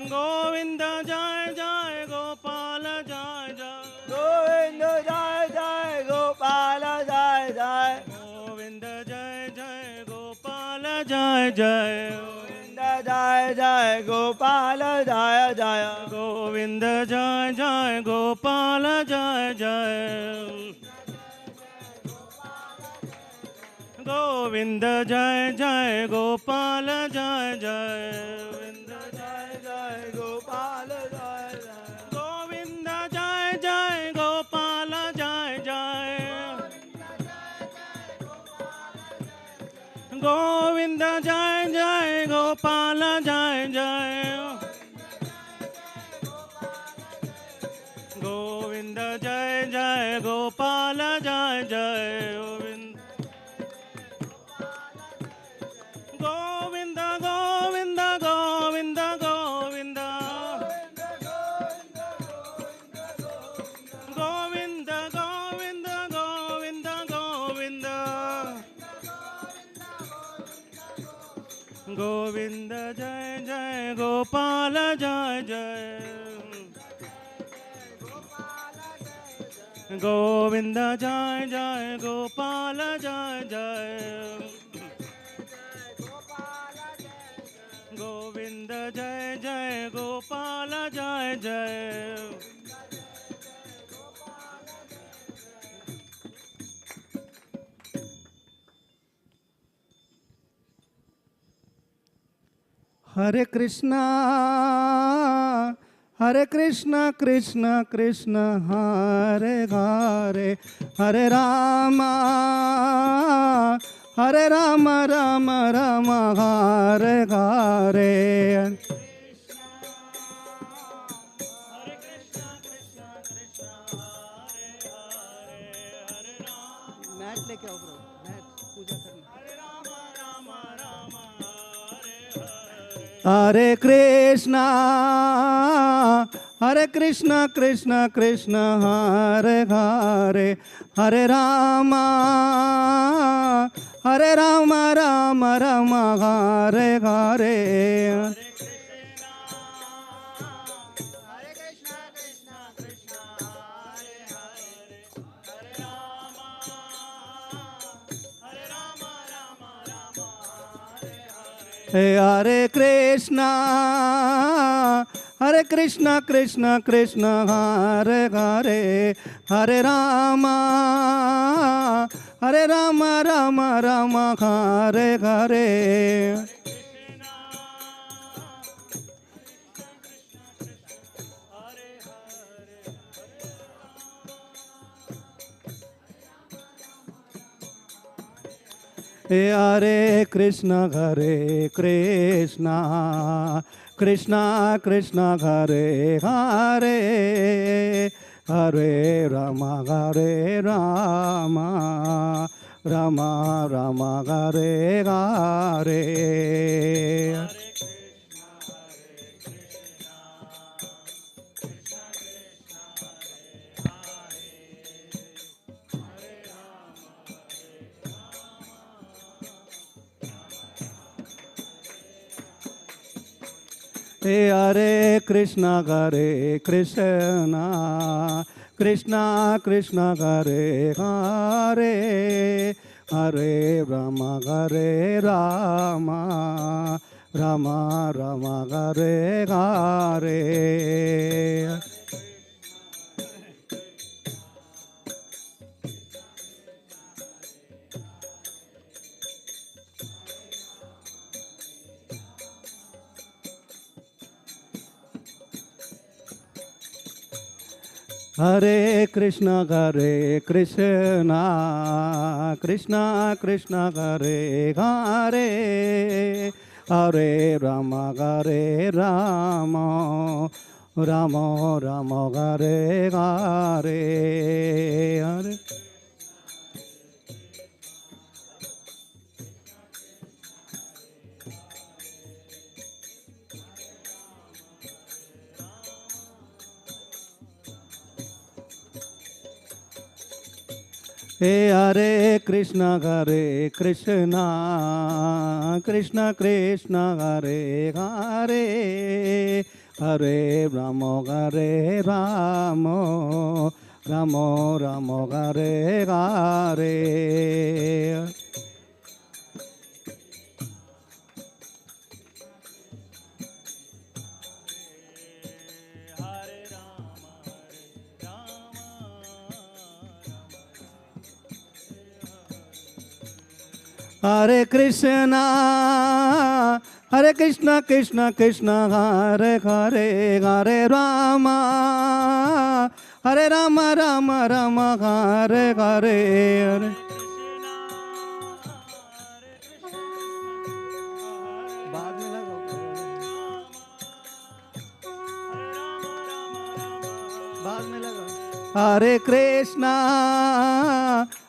Govinda, Jai Jai Gopal, Jai Jai. Govinda Jai Jai Gopal Jai Jai. Govinda, Jai Jai Gopal, Jai Jai. Govinda Jai Jai Gopal Jai Jai. Govinda, Jai Jai Gopal, Jai Jai. Govinda, Jai Jai Gopal, Jai Jai. Govinda, Jai Jai Gopal Jai Jai. Govinda, Jai Jai Gopal, Jai Jai. Govinda, Jai Jai Gopal, Jai Jai. Govinda, Jai Jai Gopal, Jai Jai. Govinda, Govinda, Govinda, Govinda. Govinda, Govinda, Govinda, Govinda. Govinda, Jai Jai Gopal, Jai Jai. Govinda, Jai Jai Gopal, Jai Jai. Govinda, Jai Jai Gopal, Jai Jai. Hare Krishna, Hare Krishna, Krishna Krishna, Hare Hare, Hare Rama, Hare Rama, Rama Rama, Hare Hare. Mat लेके आओ bro, mat पूजा करना. Hare Krishna, Hare Krishna, Krishna Krishna, Hare Hare, Hare Rama, Hare Rama, Rama Rama, Hare Hare. Hare Krishna, Hare Krishna, Krishna Krishna, Hare Hare, Hare Rama, Hare Rama, Rama Rama, Hare Hare. Hare Krishna, Hare Krishna, Krishna Krishna, Hare Hare, Hare Rama, Hare Rama, Rama Rama, Hare Hare. Hare Krishna, Hare Krishna, Krishna Krishna, Hare Hare, Hare Rama, Hare Rama, Rama Rama, Hare Hare. Hare Krishna, Hare Krishna, Krishna Krishna, Hare Hare, Hare Rama, Hare Rama, Rama Rama, Hare Hare. Hare Hey Hare Krishna Krishna Krishna Hare Hare, Hare Ramo Hare Ramo, Ramo Ramo Hare Hare. Hare Krishna Krishna Krishna Hare Hare, Hare Rama Rama Rama Hare Hare.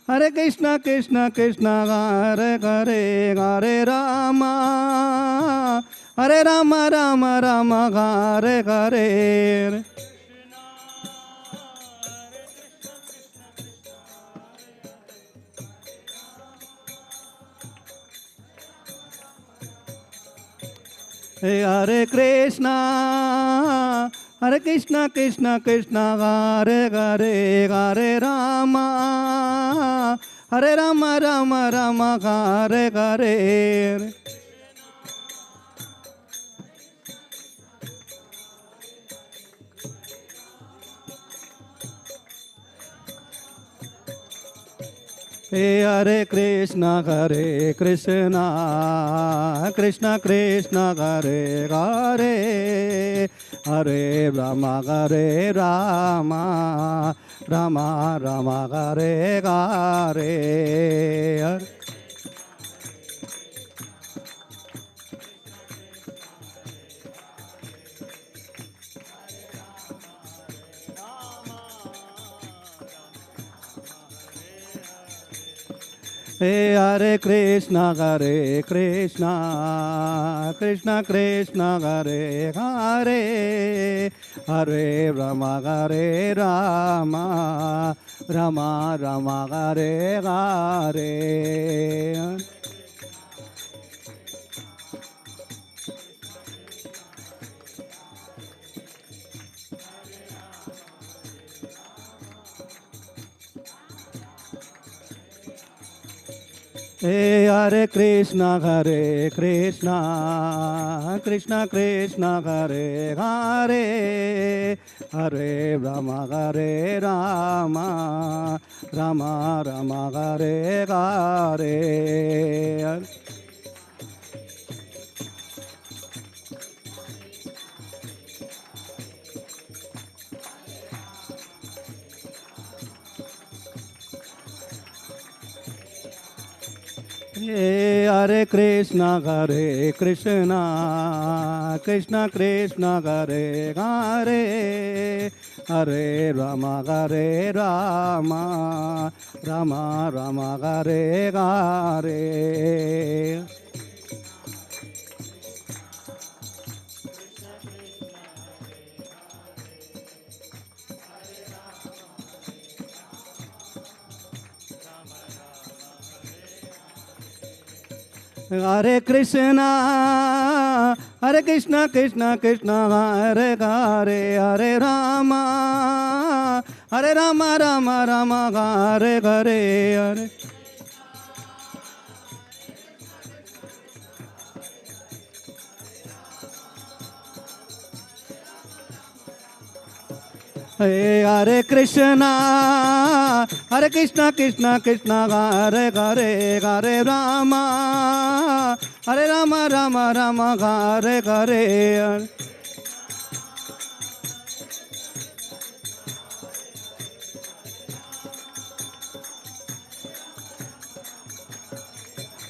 Hare Krishna Krishna Krishna Hare Hare, Hare Rama Rama Rama Hare Hare. Hey Hare Krishna Krishna Krishna Hare Hare, Hare Rama Rama Rama Hare Hare. Hey Hare Krishna Krishna Krishna Hare Hare, Hare Rama Rama Rama Hare Hare. Hey Hare Krishna Krishna Krishna Hare Hare, Hare Rama Rama Rama Hare Hare. Hey Hare Krishna Krishna Krishna Hare Hare, Hare Rama Rama Rama Hare Hare. Hey Hare Krishna Krishna Krishna Hare Hare, Hare Rama Rama Hare Hare. Hare Krishna Krishna Krishna Hare Hare, Hare Rama Rama Hare Hare. Hey Hare Krishna Krishna Krishna Hare Hare, Hare Rama Rama Hare Hare.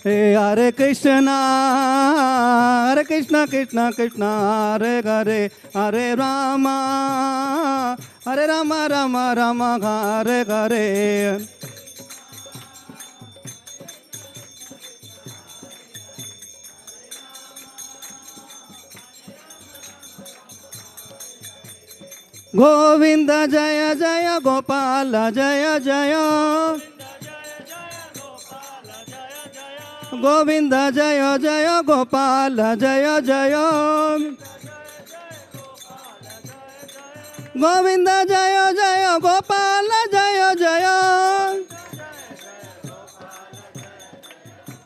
Hey Hare Krishna Krishna Hare Hare, Hare Rama Rama Hare Hare. Govinda Jaya Jaya Gopala Jaya Jaya. Govind जय जय गोपाल जय जय गोविंद जय जय गोपाल जय जय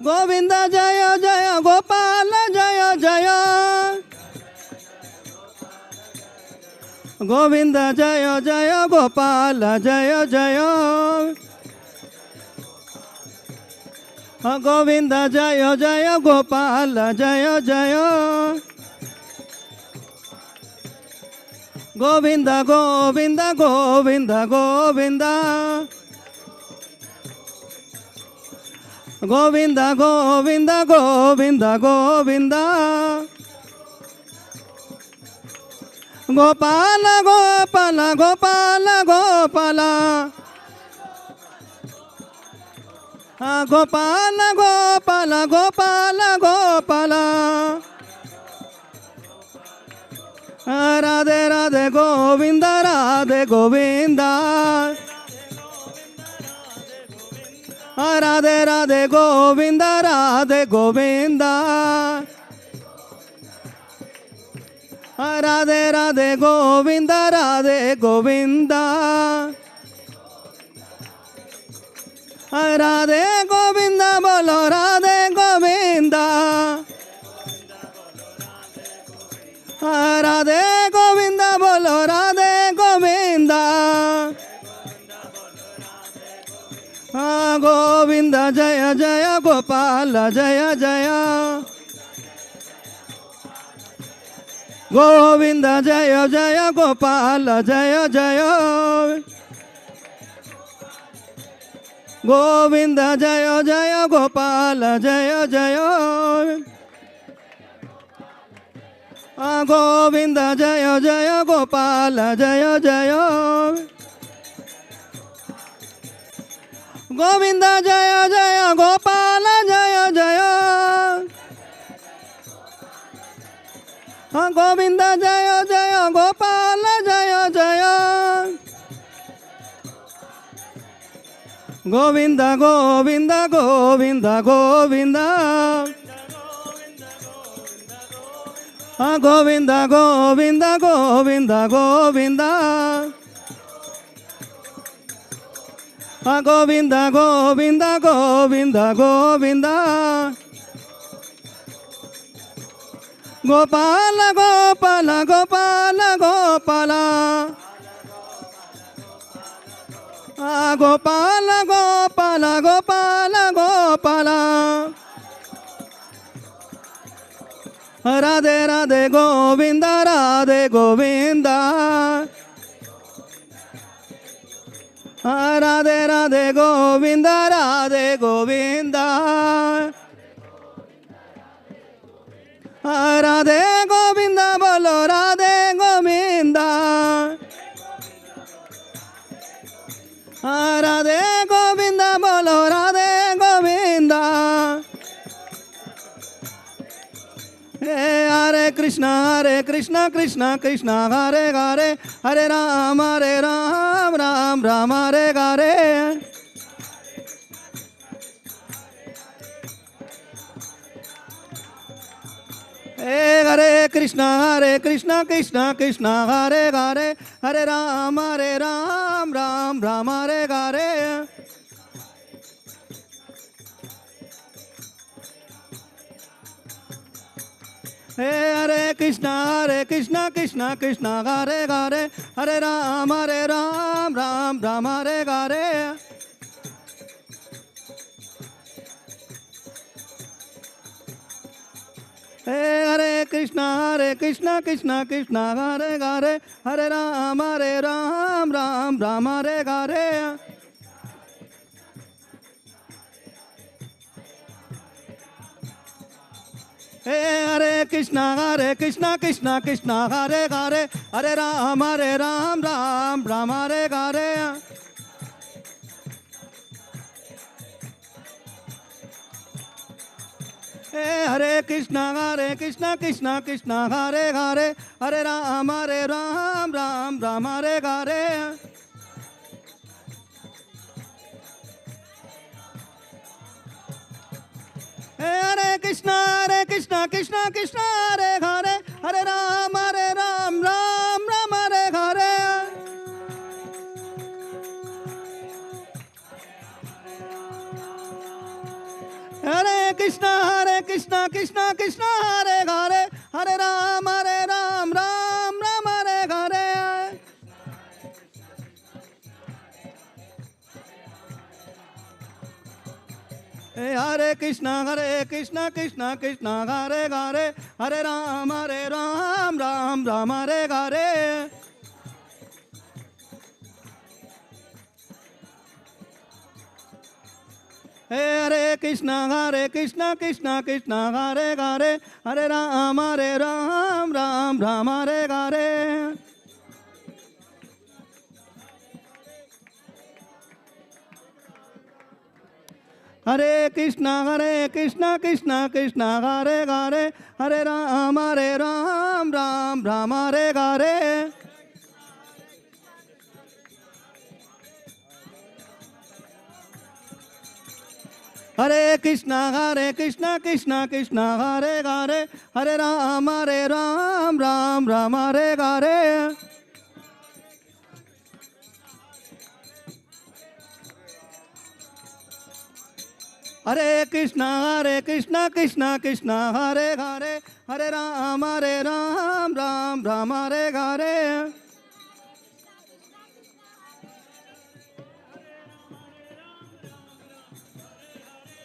गोविंद जय जय गोपाल जय जय गोविंद जय जय गोपाल जय जय गोविंद जय जय गोपाल जय जय गोविंद गोविंद गोविंद गोविंद गोविंद गोविंद गोविंद गोविंद गोपाल गोपाल गोपाल गोपाल गोपाल गोपाल गोपाल गोपाल राधे राधे गोविंद राधे गोविंद राधे राधे गोविंद राधे गोविंद राधे राधे गोविंद राधे गोविंद राधे गोविंद बोलो राधे गोविंद राधे गोविंद बोलो राधे गोविंद गोविंद जय जय गोपाल जय जय गोविंद जय जय गोपाल जय जय गोविंद जय जय गोपाल जय जय गोविंद जय जय गोपाल जय जय गोविंद जय जय गोपाल जय जय गोविंद जय जय गोपाल जय जय गोविंद गोविंद गोविंद गोविंद गोविंद गोविंद गोविंद गोविंद गोविंद गोविंद गोविंद गोविंद गोपाल गोपाल गोपाल गोपाल गोपाल गोपाल गोपाल गोपाल राधे राधे गोविंद राधे गोविंद राधे राधे गोविंद राधे गोविंद राधे गोविंद बोलो राधे गोविंद राधे गोविंद बोलो राधे गोविंद हरे Krishna Krishna Krishna Hare Hare Hare Ram Ram Ram Hare Hare Hare Krishna Krishna Hare Hare Hare Ram Ram Hare Hare Hare Krishna Krishna Hare Hare Hare Ram Ram Hare Hare Hare Krishna Krishna Hare Hare Hare Ram Ram Hare Hare Hare Krishna Krishna Hare Hare Hare Ram Ram Hare Hare Hare Krishna Krishna Hare Hare Hare Ram Ram Hare Hare Hare Krishna Krishna Krishna Hare Hare Hare Ram Ram Ram Hare Hare. Hare Krishna Krishna Krishna Hare Hare Hare Ram Ram Ram Hare Hare. Hare Krishna Krishna Krishna Hare Hare Hare Ram Ram Ram Hare Hare. Hare Krishna Krishna Krishna Hare Hare Hare Ram Ram Ram Hare Hare. Hare Krishna Krishna Krishna Hare Hare Hare Ram Ram Ram Hare Hare. Hare Krishna Krishna Krishna Hare Hare Hare Ram Ram Ram Hare Hare. Hare Krishna Krishna Krishna Hare Hare Hare Ram Ram Ram Hare Hare.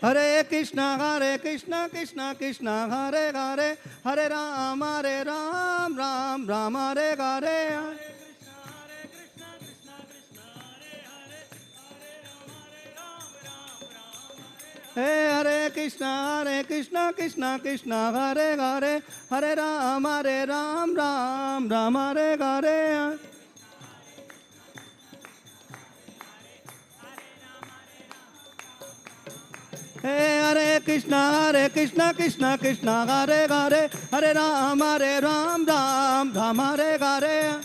Hare Krishna Krishna Hare Hare Hare Ram Ram Ram Hare Hare. Hare Krishna Krishna Hare Hare Hare Ram Ram Hare Hare. Hare Krishna Krishna Hare Hare Hare Ram Ram Hare Hare.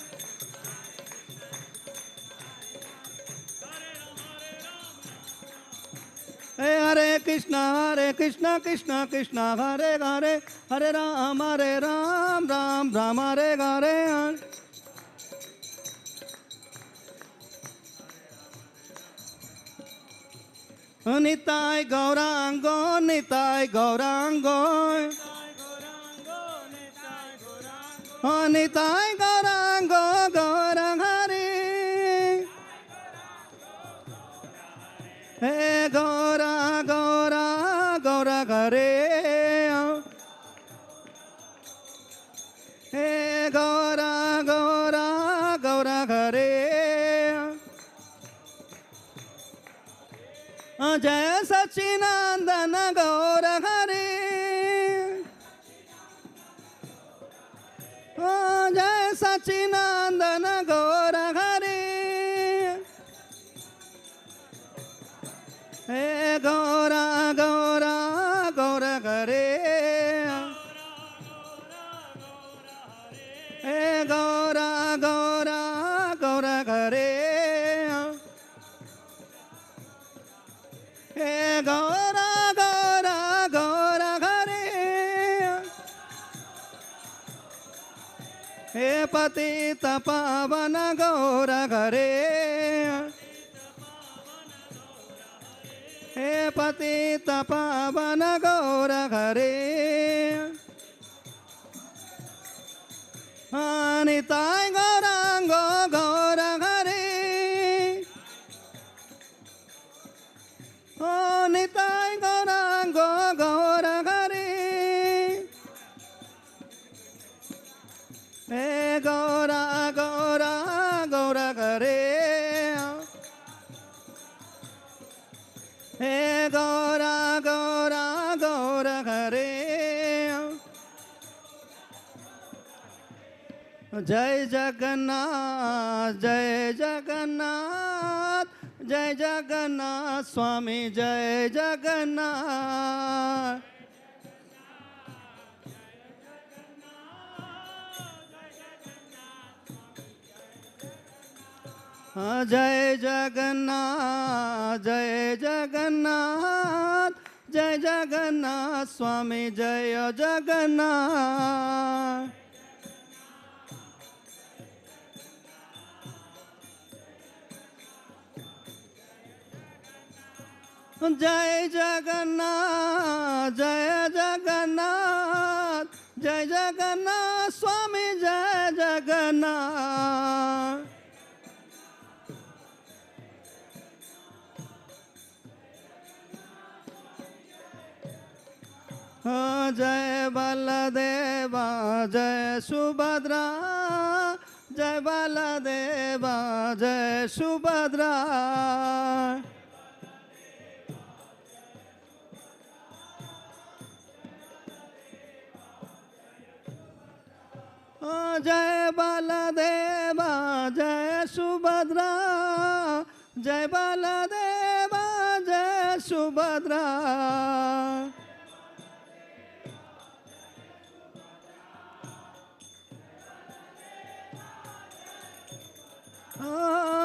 Hare Krishna Krishna Hare Hare Hare Ram Ram Hare Hare. Nitai Gaurango Nitai Gaurango Nitai Gaurango Gaurang Hari. Hey Gaura Gaura Gaura Hare. Hey Gaura Gaura Gaura Hare. Jai Sachinandana Gaura Hare. Jai Sachinandana Gaura Hare. Hey Gaura Gaura Gaura Hare. Hey Gaura Gaura Gaura Hare. Hey Gaura Gaura Gaura Hare. Hey Patita Pavana Gaura Hare. Hey Patita Pavana Gaura Hare. Nitai Gaurango Gaura Hare. Nitai Gaurango Gaura Hare. Hey Gaura Gaura Gaura Hare. Hey Gaura Gaura Gaura Hare. Jai Jagannath Jai Jagannath Jai Jagannath Swami Jai Jagannath. Jai Jagannath Jai Jagannath जय जगन्नाथ स्वामी जय जगन्नाथ। जय जगन्नाथ जय जगन्नाथ जय जगन्नाथ स्वामी जय जगन्नाथ। जय बलदेवा जय सुभद्रा जय बलदेवा जय सुभद्रा। जय बलदेवा जय सुभद्रा जय बलदेवा जय सुभद्रा।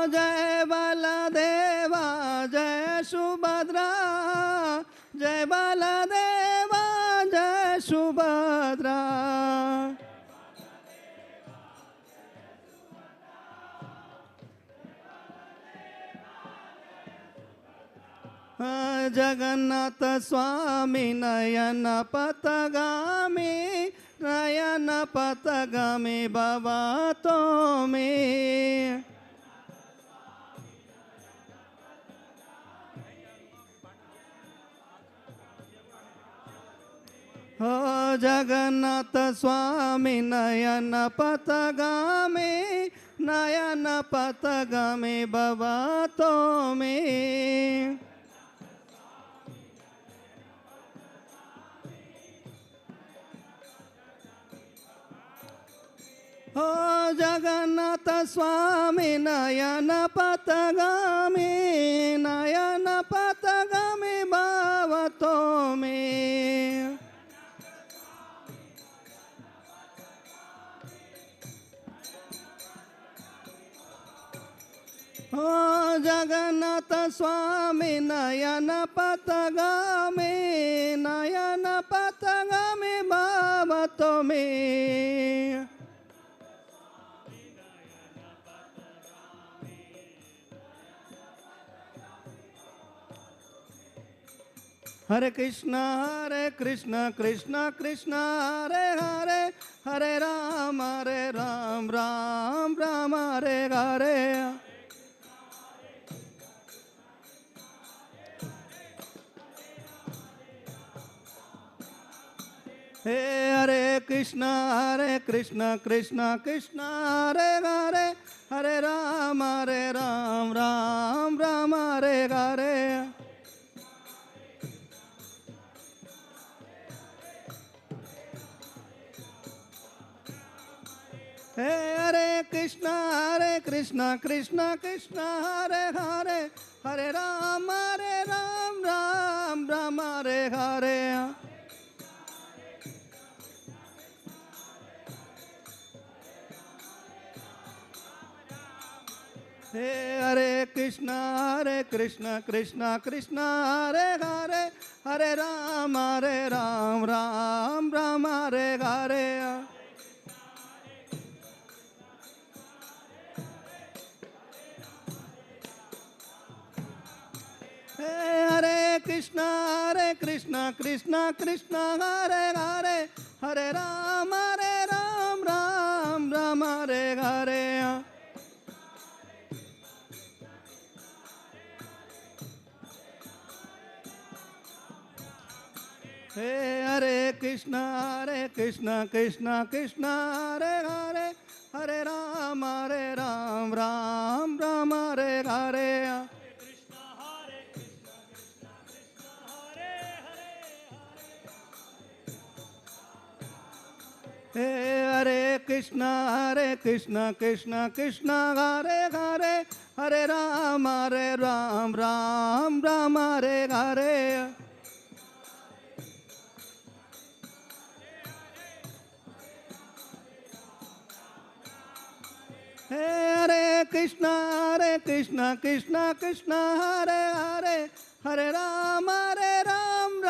जय बलदेवा जय सुभद्रा जय बलदेवा जय सुभद्रा। जगन्नाथ स्वामी नयन पथगामी नयन पथगामी बाबा तो में। जगन्नाथ स्वामी नयन पथगामी नयन पथगामी बाबा तो में। जगन्नाथ स्वामी नयन पथगामी नयन पथगामी भावतो में। जगन्नाथ स्वामी नयन पथगामी नयन पथगामी भावतो में। हरे कृष्णा कृष्ण कृष्ण हरे हरे हरे राम राम राम हरे हरे। हे हरे कृष्ण कृष्ण कृष्ण हरे हरे हरे राम राम हरे हरे। हरे कृष्ण कृष्ण कृष्ण हरे हरे हरे राम राम हरे हरे। हरे कृष्ण कृष्ण हरे हरे हरे राम राम हरे हरे। हरे कृष्ण कृष्ण हरे हरे हरे राम राम हरे हरे। हरे कृष्ण कृष्ण हरे हरे हरे राम राम हरे हरे। हरे कृष्ण कृष्ण हरे हरे हरे राम राम हरे हरे। हरे Krishna Krishna Hare Hare Hare Ram, Ram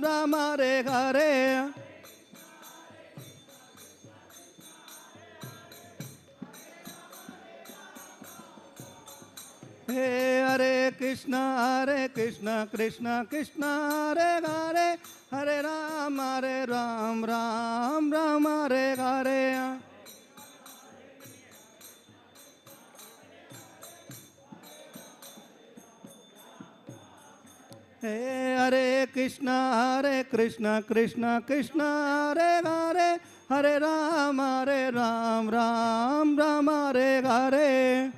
Ram, Hare Hare. Hey, Hare Krishna, Krishna Krishna, Hare Hare, Hare Ram, Ram Ram, Hare Hare. Hey, Hare Krishna, Krishna Krishna, Hare Hare, Hare Ram, Ram Ram, Hare Hare.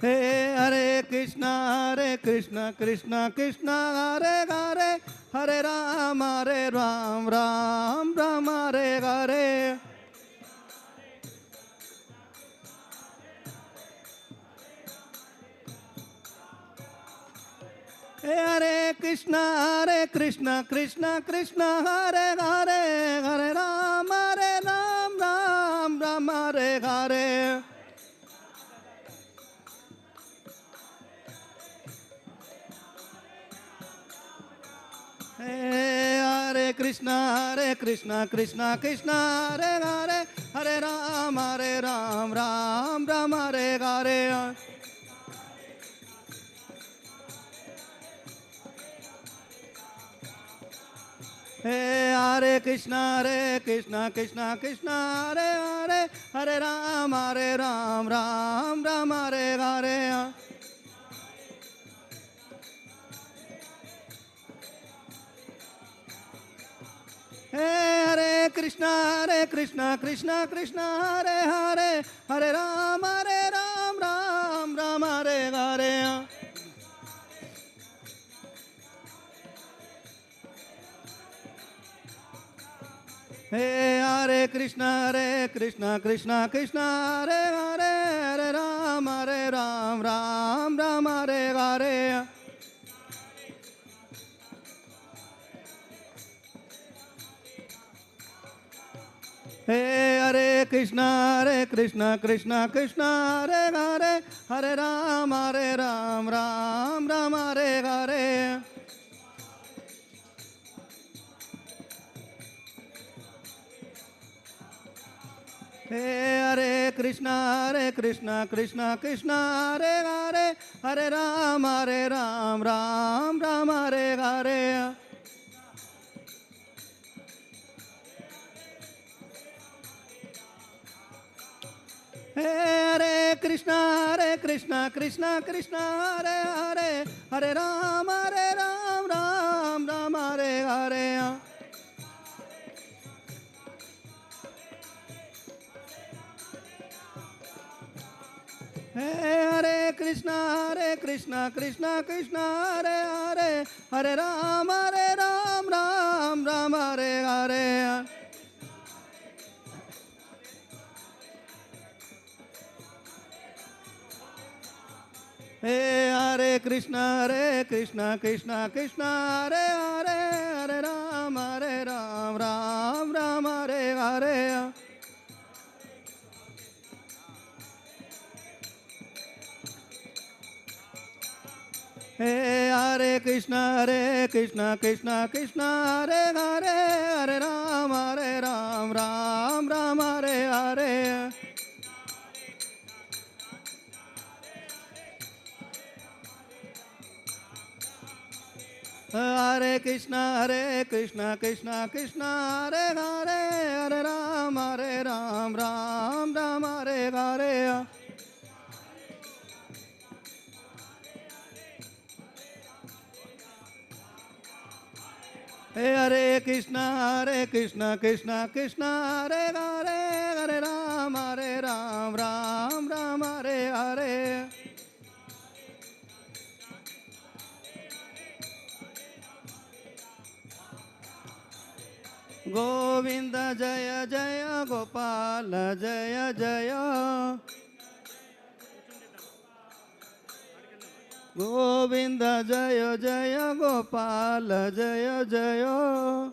Hey, Hare Krishna, Krishna Krishna, Hare Hare, Hare Ram, Ram Ram, Hare Hare. Hey, Hare Krishna, Krishna Krishna, Hare Hare, Hare Ram, Ram Ram, Hare Hare. Hey, Hare Krishna, Krishna Krishna, Hare Hare, Hare Ram, Ram Ram, Hare Hare. Hey, Hare Krishna, Krishna Krishna, Hare Hare, Hare Ram, Ram Ram, Hare Hare. Hey, Hare Krishna, Krishna Krishna, Hare Hare, Hare Ram, Ram Ram, Hare Hare. Hey, Hare Krishna, Krishna Krishna, Hare Hare, Hare Ram, Ram Ram, Hare Hare. Hey, Hare Krishna, Krishna Krishna, Hare Hare, Hare Ram, Ram Ram, Hare Hare. Hey, Hare Krishna, Krishna Krishna, Hare Hare, Hare Ram, Ram Ram, Hare Hare. Hey, Hare Krishna, Krishna Krishna, Hare Hare, Hare Ram, Ram Ram, Hare Hare. Hey, Hare Krishna, Krishna Krishna, Hare Hare, Hare Ram, Ram Ram, Hare Hare. Hey, Hare Krishna, Krishna Krishna, Hare Hare, Hare Ram, Ram Ram, Hare Hare. Hey, Hare Krishna, Krishna Krishna, Hare Hare, Hare Ram, Ram Ram, Hare Hare. Hare Krishna, Krishna Krishna, Hare Hare, Hare Ram, Ram Ram, Hare Hare. Hey, Hare Krishna, Krishna Krishna, Hare Hare, Hare Ram, Ram Ram, Hare Hare. Govinda Jaya Jaya, Gopala Jaya Jaya. Govinda Jaya Jaya, Gopala Jaya Jaya.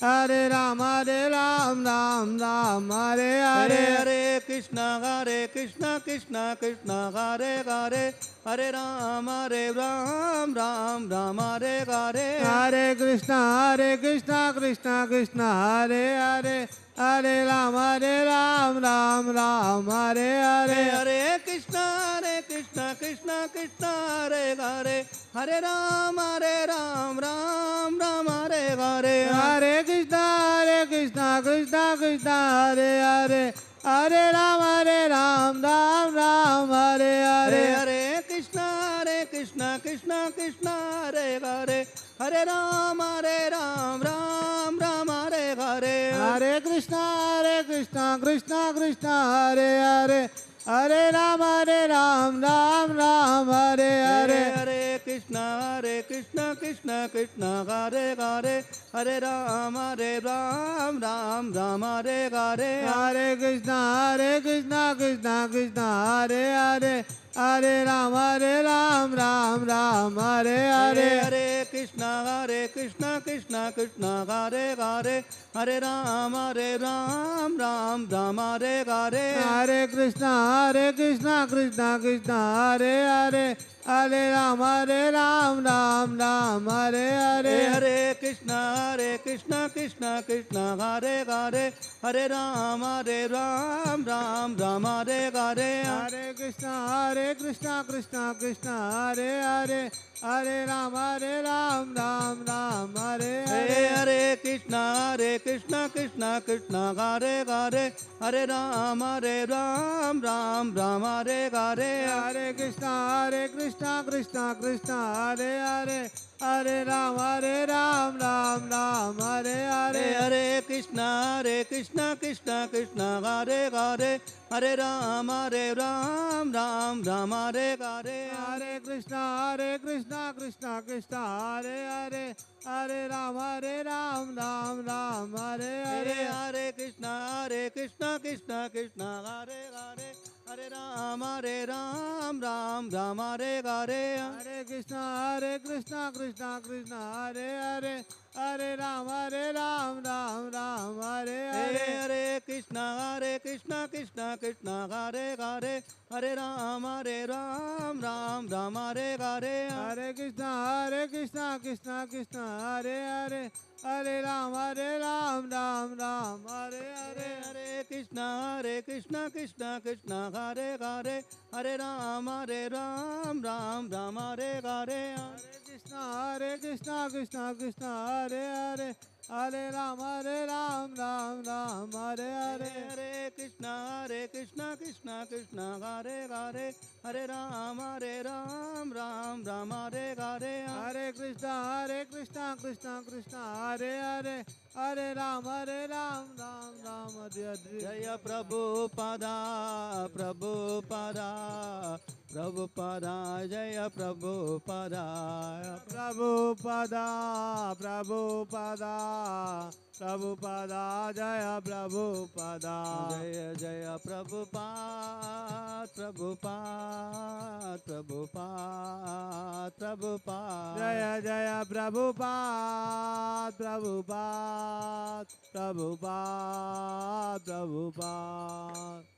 Hare Ram, Ram Ram, Hare Hare. Hare Krishna, Krishna Krishna, Hare Hare, Hare Ram, Ram Ram, Hare Hare. Hare Krishna, Krishna Krishna, Hare Hare. Hare Ram, Ram Ram, Hare Hare. Hare Krishna, Krishna Krishna, Hare Hare, Hare Ram, Ram Ram, Hare Hare. Hare Krishna, Krishna Krishna, Hare Hare. Hare Ram, Ram Ram, Hare Hare. Hare Krishna, Krishna Krishna, Hare Hare, Hare Ram, Ram Ram, Hare Hare. Hare Krishna, Krishna Krishna, Hare Hare. Hare Ram, Ram Ram, Hare Hare. Hare Krishna, Krishna Krishna, Hare Hare, Hare Ram, Ram Ram, Hare Hare. Hare Krishna, Krishna Krishna, Hare Hare. Hare Ram, Ram Ram, Hare Hare. Hare Krishna, Krishna Krishna, Hare Hare, Hare Ram, Ram Ram, Hare Hare. Hare Krishna, Krishna Krishna, Hare Hare. Hare Ram, Ram Ram, Hare Hare. Hare Krishna, Krishna Krishna, Hare Hare, Hare Ram, Ram Ram, Hare Hare. Hare Krishna, Krishna Krishna, Hare Hare. Hare Ram, Ram Ram, Hare Hare. Hare Krishna, Krishna Krishna, Hare Hare, Hare Ram, Ram Ram, Hare Hare. Hare Krishna, Krishna Krishna, Hare Hare. Hare Ram, Ram Ram, Hare Hare. Hare Krishna, Krishna Krishna, Hare Hare, Hare Ram, Ram Ram, Hare Hare. Hare Krishna, Krishna Krishna, Hare Hare. Hare Ram, Ram Ram, Hare Hare. Hare Krishna, Krishna Krishna, Hare Hare, Hare Ram, Ram Hare Hare. Hare Krishna, Krishna Krishna, Hare Hare. Hare Ram, Ram Hare Hare. Hare Krishna, Krishna Krishna, Hare Hare, Hare Ram, Ram Hare Hare. Hare Krishna, Krishna Krishna, Hare Hare. Hare Ram, Ram Hare Hare. Hare Krishna, Krishna Hare Hare, Hare Ram, Ram Hare Hare. Hare Krishna, Krishna Krishna, Hare Hare. Hare Ram, Ram Hare Hare. Hare Krishna, Krishna Hare Hare, Hare Ram, Ram Hare Hare. Hare Krishna, Krishna Krishna, Hare Hare. Hare Ram, Ram Hare Hare. Jaya Prabhupada, Prabhupada, Prabhupada, Jaya Prabhupada. Prabhupada, Prabhupada, Prabhupada, Jaya Prabhupada. Jaya Jaya Prabhupada, Prabhupada, Prabhupada, Prabhupada. Jaya Jaya Prabhupada, Prabhupada, Prabhupada, Prabhupada.